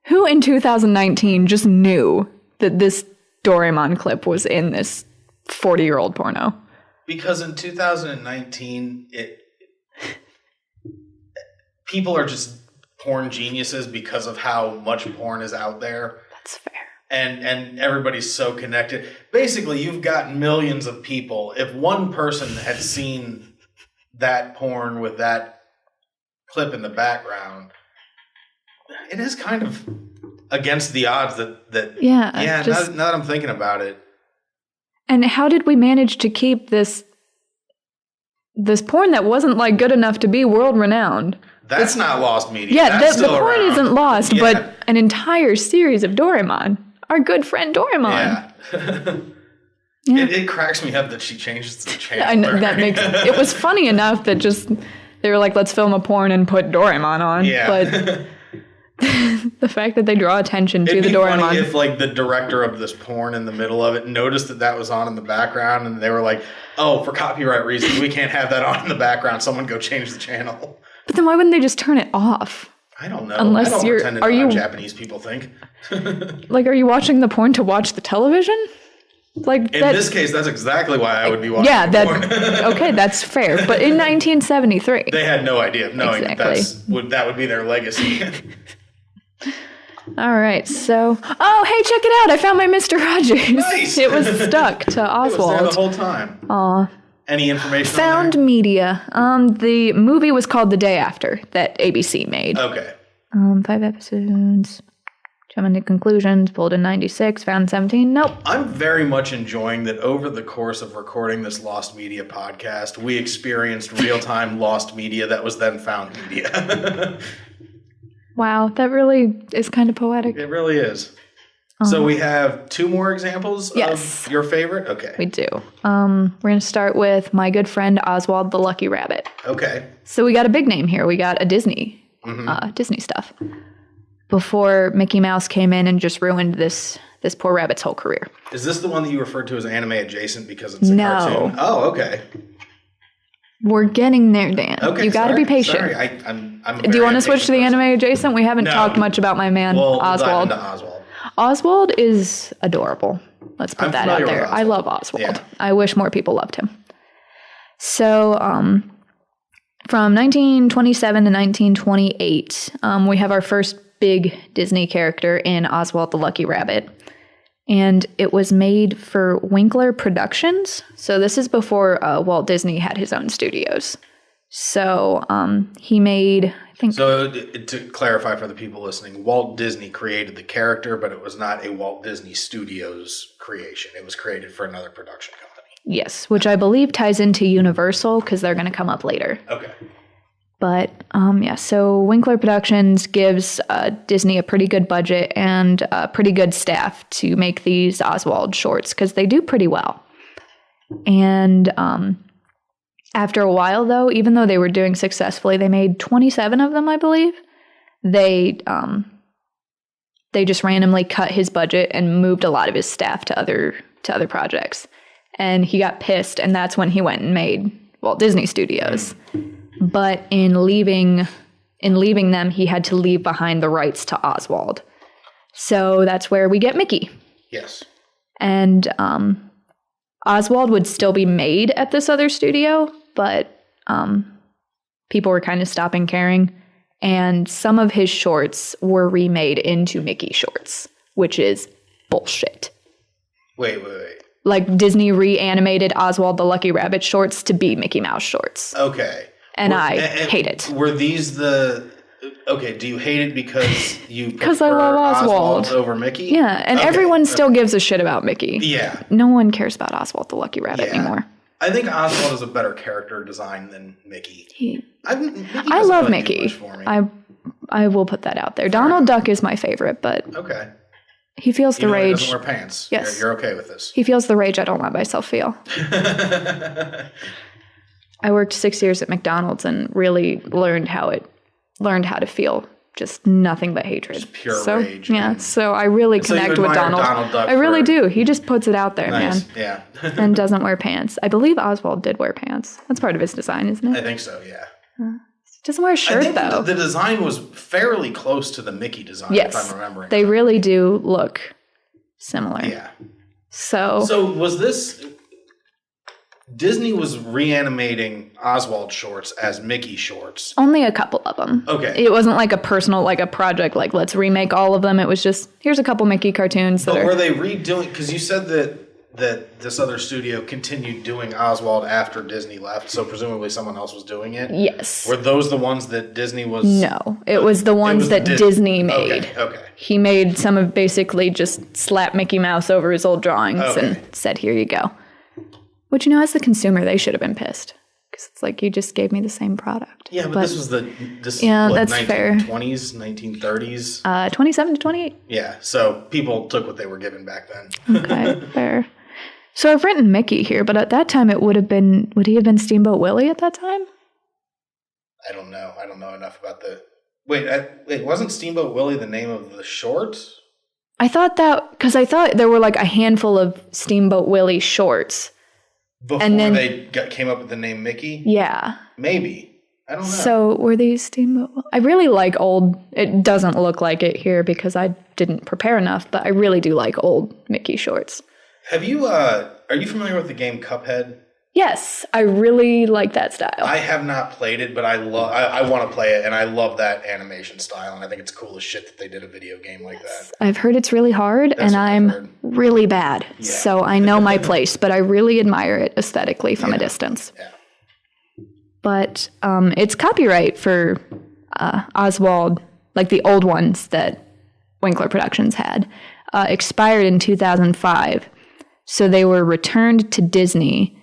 B: Who in 2019 just knew that this Doraemon clip was in this 40-year-old porno?
A: Because in 2019, people are just porn geniuses because of how much porn is out there.
B: That's fair.
A: And everybody's so connected. Basically, you've got millions of people. If one person had seen that porn with that clip in the background, it is kind of against the odds that now that I'm thinking about it.
B: And how did we manage to keep this porn that wasn't like good enough to be world renowned?
A: That's not lost media.
B: Yeah,
A: That's
B: the porn isn't lost,
A: yeah.
B: but an entire series of Doraemon. Our good friend Doraemon.
A: Yeah. It cracks me up that she changes the channel.
B: I know, it was funny enough that just they were like, let's film a porn and put Doraemon on.
A: Yeah.
B: But the fact that they draw attention to the Doraemon.
A: Funny if like the director of this porn in the middle of it noticed that was on in the background and they were like, oh, for copyright reasons, we can't have that on in the background. Someone go change the channel.
B: But then why wouldn't they just turn it off?
A: I don't know.
B: Unless
A: I don't
B: you're,
A: pretend to know how Japanese people think.
B: Like, are you watching the porn to watch the television? Like
A: in this case, that's exactly why I would be watching porn.
B: Okay, that's fair. But in 1973,
A: they had no idea of knowing
B: exactly.
A: that would be their legacy.
B: All right, so hey, check it out! I found my Mr. Rogers.
A: Nice.
B: It was stuck to Oswald.
A: It was there the whole time.
B: Aw.
A: Any information?
B: Found
A: on there?
B: media. The movie was called The Day After that ABC made.
A: Okay.
B: 5 episodes. Jumping to conclusions. Pulled in 96. Found 17. Nope.
A: I'm very much enjoying that over the course of recording this Lost Media podcast, we experienced real-time lost media that was then found media.
B: Wow, that really is kind of poetic.
A: It really is. So we have 2 more examples of your favorite? Okay.
B: We do. We're going to start with my good friend Oswald the Lucky Rabbit.
A: Okay.
B: So we got a big name here. We got a Disney stuff. Before Mickey Mouse came in and just ruined this poor rabbit's whole career.
A: Is this the one that you referred to as anime adjacent because it's a cartoon? Oh, okay.
B: We're getting there, Dan.
A: Okay,
B: you got to be patient.
A: Sorry, I'm
B: do you want to switch to the anime adjacent? We haven't talked much about my man, Oswald.
A: Dive into Oswald.
B: Oswald is adorable. Let's put that out there. I love Oswald.
A: Yeah.
B: I wish more people loved him. So, from 1927 to 1928, we have our first big Disney character in Oswald the Lucky Rabbit. And it was made for Winkler Productions. So this is before Walt Disney had his own studios. So he made, I think...
A: So to clarify for the people listening, Walt Disney created the character, but it was not a Walt Disney Studios creation. It was created for another production company.
B: Yes, which I believe ties into Universal because they're going to come up later.
A: Okay.
B: But, so Winkler Productions gives Disney a pretty good budget and a pretty good staff to make these Oswald shorts because they do pretty well. And after a while, though, even though they were doing successfully, they made 27 of them, I believe. They just randomly cut his budget and moved a lot of his staff to other projects. And he got pissed, and that's when he went and made Walt Disney Studios. But in leaving them, he had to leave behind the rights to Oswald. So that's where we get Mickey.
A: Yes.
B: And Oswald would still be made at this other studio, but people were kind of stopping caring. And some of his shorts were remade into Mickey shorts, which is bullshit.
A: Wait.
B: Like Disney reanimated Oswald the Lucky Rabbit shorts to be Mickey Mouse shorts.
A: Okay.
B: And I hate it.
A: Were these the... Okay, do you hate it because you
B: Because I love Oswald
A: over Mickey?
B: Yeah, and everyone still gives a shit about Mickey.
A: Yeah.
B: No one cares about Oswald the Lucky Rabbit anymore.
A: I think Oswald is a better character design than Mickey.
B: I love Mickey. I will put that out there. Donald Duck is my favorite, but
A: okay.
B: He feels the rage.
A: He doesn't wear pants.
B: Yes.
A: You're okay with this.
B: He feels the rage I don't let myself feel. I worked 6 years at McDonald's and really learned how to feel just nothing but hatred. Just
A: pure rage.
B: Yeah, so I really connect with Donald. I really do. He just puts it out there, man.
A: Yeah.
B: And doesn't wear pants. I believe Oswald did wear pants. That's part of his design, isn't it?
A: I think so, yeah.
B: Doesn't wear a shirt,
A: I think
B: though.
A: The design was fairly close to the Mickey design, if I'm remembering.
B: They really do look similar.
A: Yeah.
B: So
A: was this... Disney was reanimating Oswald shorts as Mickey shorts.
B: Only a couple of them.
A: Okay.
B: It wasn't like a personal, like a project, like let's remake all of them. It was just, here's a couple Mickey cartoons.
A: But were they redoing, because you said that this other studio continued doing Oswald after Disney left, so presumably someone else was doing it?
B: Yes.
A: Were those the ones that Disney was...
B: No, it was the ones that Disney made.
A: Okay.
B: He made some of basically just slapped Mickey Mouse over his old drawings and said, here you go. Which, as the consumer, they should have been pissed. Because it's like, you just gave me the same product.
A: Yeah, but this was that's
B: 1920s,
A: 1930s?
B: 27 to 28.
A: Yeah, so people took what they were given back then.
B: Okay, fair. So I've written Mickey here, but at that time would he have been Steamboat Willie at that time?
A: I don't know. I don't know enough about the... Wait, wasn't Steamboat Willie the name of the short?
B: I thought there were like a handful of Steamboat Willie shorts.
A: Before they came up with the name Mickey?
B: Yeah.
A: Maybe. I don't know.
B: So were these Steamboat... I really like old... It doesn't look like it here because I didn't prepare enough, but I really do like old Mickey shorts.
A: Have you... are you familiar with the game Cuphead?
B: Yes, I really like that style.
A: I have not played it, but I want to play it, and I love that animation style, and I think it's cool as shit that they did a video game like that.
B: I've heard it's really hard, and I'm really bad, so I know my place, but I really admire it aesthetically from a distance.
A: Yeah.
B: But it's copyright for Oswald, like the old ones that Winkler Productions had, expired in 2005, so they were returned to Disney,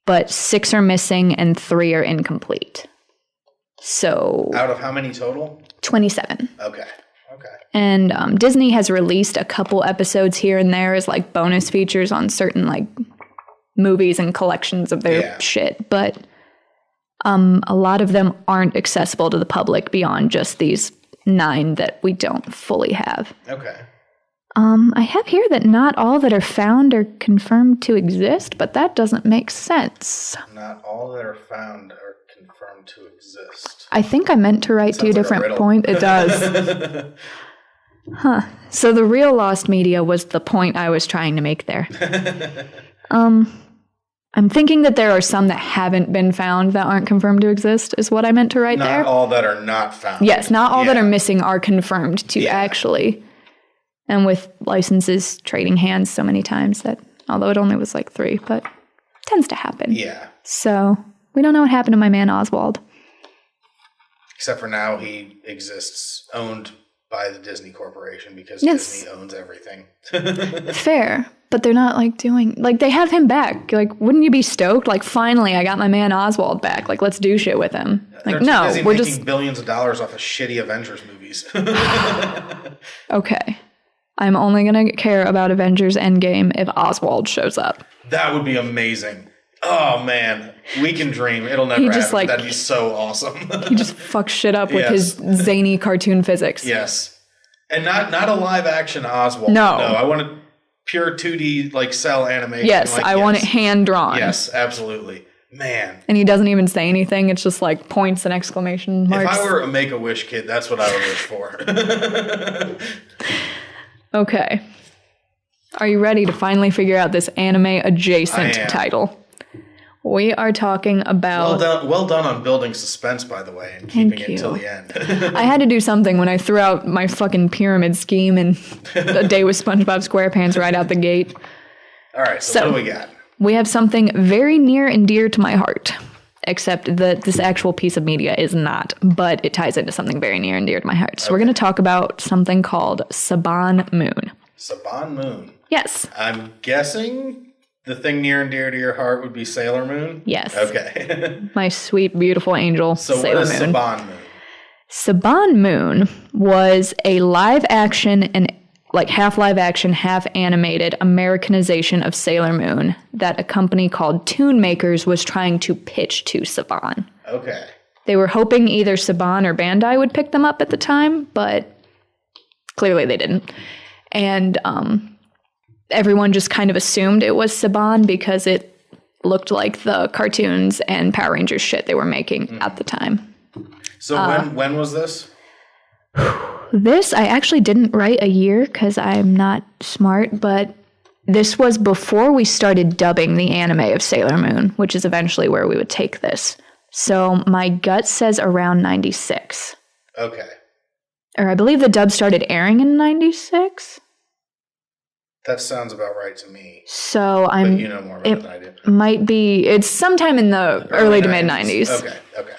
B: but 6 are missing and 3 are incomplete. So... Out
A: of how many total?
B: 27.
A: Okay.
B: And Disney has released a couple episodes here and there as like bonus features on certain like movies and collections of their shit, but a lot of them aren't accessible to the public beyond just these 9 that we don't fully have.
A: Okay.
B: I have here that not all that are found are confirmed to exist, but that doesn't make sense.
A: Not all that are found are confirmed to exist.
B: I think I meant to write 2 different points. It does. Huh. So the real lost media was the point I was trying to make there. I'm thinking that there are some that haven't been found that aren't confirmed to exist, is what I meant to write there.
A: Not all that are not found.
B: Yes, not all that are missing are confirmed to actually... And with licenses trading hands so many times that, although it only was like 3, but it tends to happen.
A: Yeah.
B: So we don't know what happened to my man Oswald.
A: Except for now he exists owned by the Disney Corporation because Disney owns everything.
B: Fair. But they're not like doing, like they have him back. Like, wouldn't you be stoked? Like, finally, I got my man Oswald back. Like, let's do shit with him. Like, no,
A: we're just billions of dollars off of shitty Avengers movies.
B: Okay. I'm only going to care about Avengers Endgame if Oswald shows up.
A: That would be amazing. Oh, man. We can dream. It'll never happen. Like, that'd be so awesome.
B: He just fucks shit up with his zany cartoon physics.
A: Yes. And not a live-action Oswald.
B: No.
A: I want a pure 2D, like, cell animation.
B: Yes, I want it hand-drawn.
A: Yes, absolutely. Man.
B: And he doesn't even say anything. It's just, like, points and exclamation marks.
A: If I were a Make-A-Wish kid, that's what I would wish for.
B: Okay. Are you ready to finally figure out this anime-adjacent title? We are talking about...
A: Well done on building suspense, by the way, and keeping it till the end.
B: I had to do something when I threw out my fucking pyramid scheme and A Day with SpongeBob SquarePants right out the gate.
A: All right, so what do we got?
B: We have something very near and dear to my heart, except that this actual piece of media is not, but it ties into something very near and dear to my heart. So we're going to talk about something called Saban Moon.
A: Saban Moon?
B: Yes.
A: I'm guessing the thing near and dear to your heart would be Sailor Moon?
B: Yes.
A: Okay.
B: My sweet, beautiful angel, Sailor Moon.
A: So what is Saban Moon?
B: Saban Moon was a live-action and half live-action, half animated Americanization of Sailor Moon that a company called Toon Makers was trying to pitch to Saban.
A: Okay.
B: They were hoping either Saban or Bandai would pick them up at the time, but clearly they didn't. And everyone just kind of assumed it was Saban because it looked like the cartoons and Power Rangers shit they were making at the time.
A: So when was this?
B: This, I actually didn't write a year because I'm not smart, but this was before we started dubbing the anime of Sailor Moon, which is eventually where we would take this. So my gut says around 96.
A: Okay.
B: Or I believe the dub started airing in 96.
A: That sounds about right to me.
B: So
A: but you know more about it than I do.
B: Might be, it's sometime in the early to mid 90s.
A: Okay.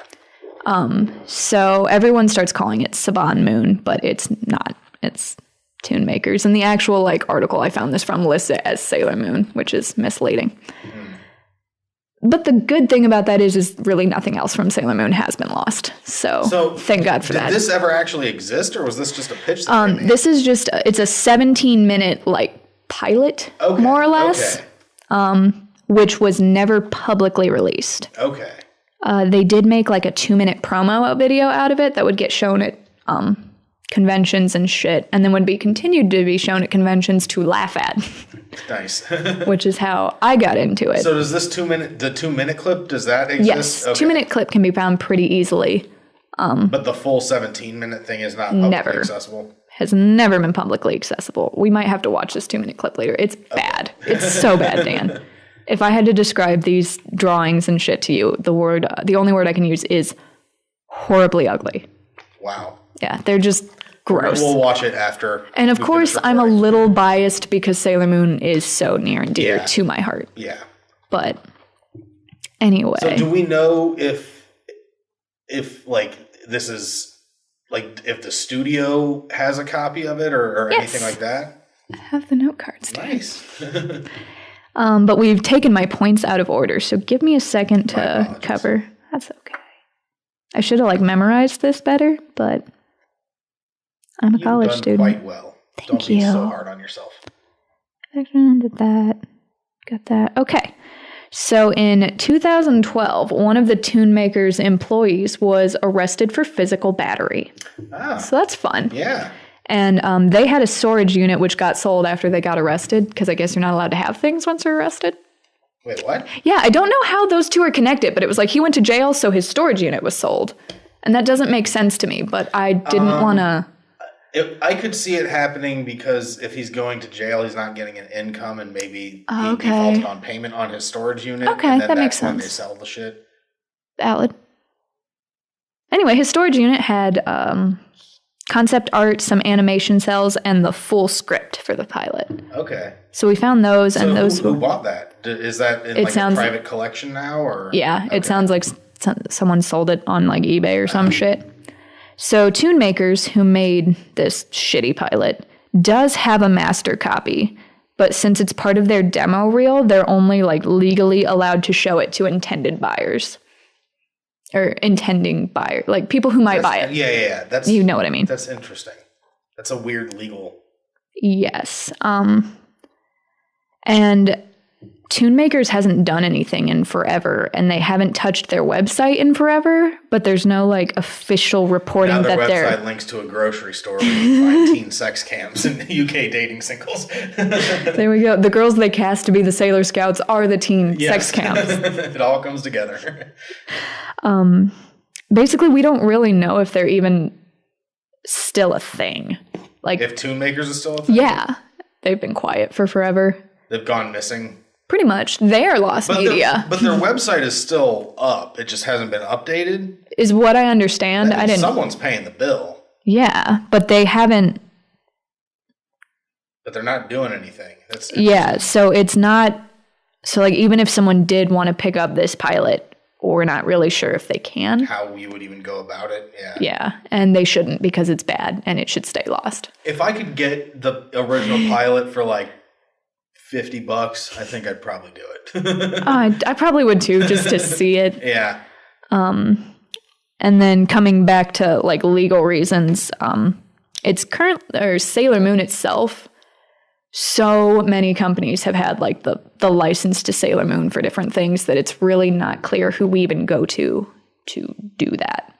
B: So everyone starts calling it Saban Moon, but it's not. It's Toon Makers. And the actual article I found this from lists it as Sailor Moon, which is misleading. But the good thing about that is really nothing else from Sailor Moon has been lost. So thank God for that.
A: Did this ever actually exist, or was this just a pitch that they made?
B: This is just, it's a 17-minute pilot, more or less, which was never publicly released.
A: Okay.
B: They did make a 2-minute promo video out of it that would get shown at conventions and shit, and then would be continued to be shown at conventions to laugh at.
A: Nice.
B: Which is how I got into it.
A: So does this 2-minute clip, does that exist?
B: Yes, okay. 2-minute clip can be found pretty easily.
A: But the full 17-minute thing is not publicly accessible?
B: Has never been publicly accessible. We might have to watch this 2-minute clip later. It's bad. It's so bad, Dan. If I had to describe these drawings and shit to you, the only word I can use is horribly ugly.
A: Wow.
B: Yeah, they're just gross.
A: We'll watch it after.
B: And of course, I'm a little biased because Sailor Moon is so near and dear to my heart.
A: Yeah.
B: But anyway.
A: So do we know if this is if the studio has a copy of it or anything like that?
B: I have the note cards.
A: Nice.
B: But we've taken my points out of order, so give me a second to cover. That's okay. I should have memorized this better, but I'm a college student.
A: Quite well. Don't be so hard on yourself.
B: Did that. Got that. Okay. So in 2012, one of the Toon Makers' employees was arrested for physical battery.
A: Ah.
B: So that's fun.
A: Yeah.
B: And they had a storage unit which got sold after they got arrested, because I guess you're not allowed to have things once you're arrested.
A: Wait, what?
B: Yeah, I don't know how those two are connected, but it was he went to jail, so his storage unit was sold. And that doesn't make sense to me, but I didn't want to...
A: I could see it happening because if he's going to jail, he's not getting an income, and maybe he defaulted on payment on his storage unit.
B: Okay,
A: and then
B: that makes
A: that's when
B: sense.
A: they sell the shit.
B: Valid. Anyway, his storage unit had concept art, some animation cells, and the full script for the pilot.
A: Okay.
B: So we found those, and those.
A: Who bought that? Is that in a private collection now, or?
B: Yeah, it sounds like someone sold it on eBay or some shit. So Toon Makers, who made this shitty pilot, does have a master copy, but since it's part of their demo reel, they're only legally allowed to show it to intended buyers. Or intending buyer, people who might buy it.
A: Yeah. That's,
B: you know what I mean.
A: That's interesting. That's a weird legal.
B: Yes. And Toon Makers hasn't done anything in forever, and they haven't touched their website in forever, but there's no official reporting
A: now their
B: that
A: website
B: they're
A: links to a grocery store where you can find teen sex cams and UK dating singles.
B: There we go. The girls they cast to be the Sailor Scouts are the teen sex cams.
A: It all comes together.
B: Basically, we don't really know if they're even still a thing.
A: If Toon Makers is still a thing?
B: Yeah. They've been quiet for forever.
A: They've gone missing.
B: Pretty much. They're lost media.
A: But their website is still up. It just hasn't been updated.
B: Is what I understand. I didn't.
A: Someone's paying the bill.
B: Yeah, but they haven't.
A: But they're not doing anything.
B: Yeah, so it's not. So, like, even if someone did want to pick up this pilot, we're not really sure if they can.
A: How you would even go about it. Yeah.
B: Yeah, and they shouldn't because it's bad and it should stay lost.
A: If I could get the original pilot for like $50, I think I'd probably do it.
B: I probably would too, just to see it.
A: Yeah.
B: And then coming back to like legal reasons, it's Sailor Moon itself. So many companies have had like the license to Sailor Moon for different things that it's really not clear who we even go to do that.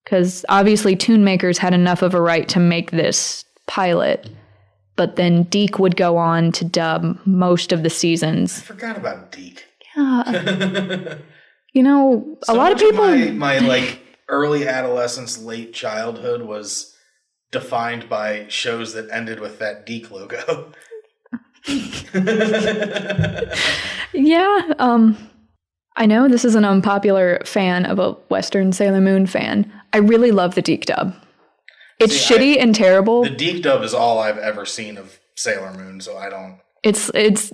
B: Because obviously Toon Makers had enough of a right to make this pilot. But then Deke would go on to dub most of the seasons.
A: I forgot about Deke.
B: Yeah. You know, a lot of people...
A: My like early adolescence, late childhood was defined by shows that ended with that Deke logo.
B: Yeah. I know this is an unpopular fan of a Western Sailor Moon fan. I really love the Deke dub. It's shitty and terrible.
A: The Deke dub is all I've ever seen of Sailor Moon, so I don't...
B: It's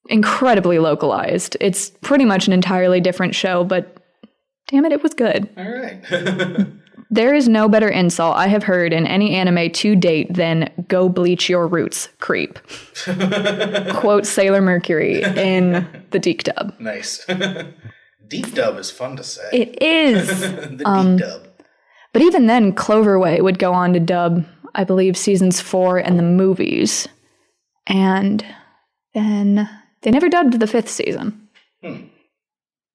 B: incredibly localized. It's pretty much an entirely different show, but damn it was good.
A: All right.
B: There is no better insult I have heard in any anime to date than "go bleach your roots, creep." Quote Sailor Mercury in the Deke dub.
A: Nice. Deke dub is fun to say.
B: It is.
A: The Deke dub.
B: But even then, Cloverway would go on to dub, I believe, seasons 4 and the movies. And then they never dubbed the 5th season.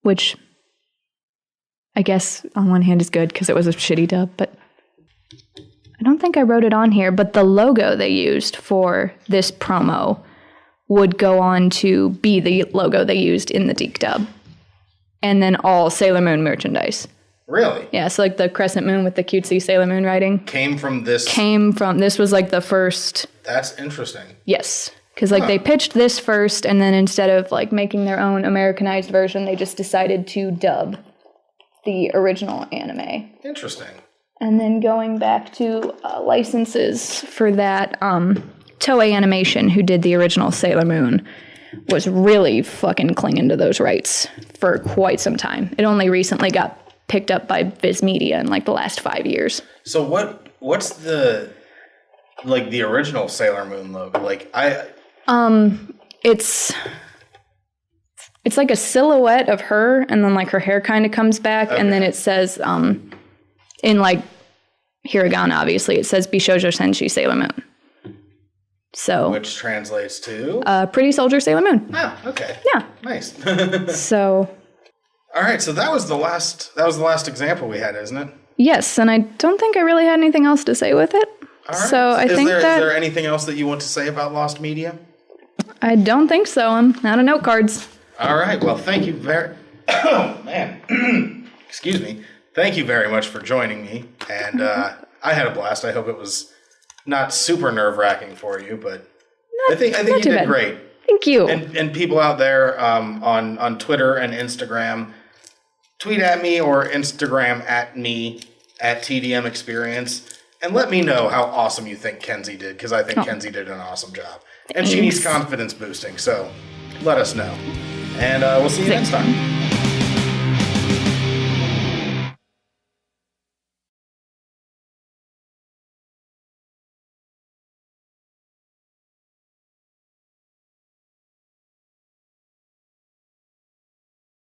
B: Which, I guess, on one hand is good because it was a shitty dub, but I don't think I wrote it on here. But the logo they used for this promo would go on to be the logo they used in the Deke dub. And then all Sailor Moon merchandise.
A: Really?
B: Yeah, so like the crescent moon with the cutesy Sailor Moon writing.
A: Came from this
B: was like the first.
A: That's interesting.
B: Yes. Because like they pitched this first, and then instead of like making their own Americanized version, they just decided to dub the original anime.
A: Interesting.
B: And then going back to licenses for that, Toei Animation, who did the original Sailor Moon, was really fucking clinging to those rights for quite some time. It only recently got picked up by Viz Media in like the last 5 years.
A: So what's the original Sailor Moon logo? Like
B: it's like a silhouette of her, and then like her hair kind of comes back, and then it says in like hiragana, obviously it says Bishoujo Senshi Sailor Moon. So
A: which translates to
B: Pretty Soldier Sailor Moon.
A: Oh, okay.
B: Yeah.
A: Nice.
B: So
A: all right, so that was the last example we had, isn't it?
B: Yes, and I don't think I really had anything else to say with it.
A: All right.
B: So is
A: there anything else that you want to say about Lost Media?
B: I don't think so. I'm out of note cards.
A: All right. Well, thank you very... Oh, man. Excuse me. Thank you very much for joining me. And I had a blast. I hope it was not super nerve-wracking for you, but I think you did great.
B: Thank you.
A: And people out there on Twitter and Instagram, tweet at me or Instagram at me at TDM Experience and let me know how awesome you think Kenzie did, because I think Kenzie did an awesome job. And she needs confidence boosting, so let us know. And we'll see you next time.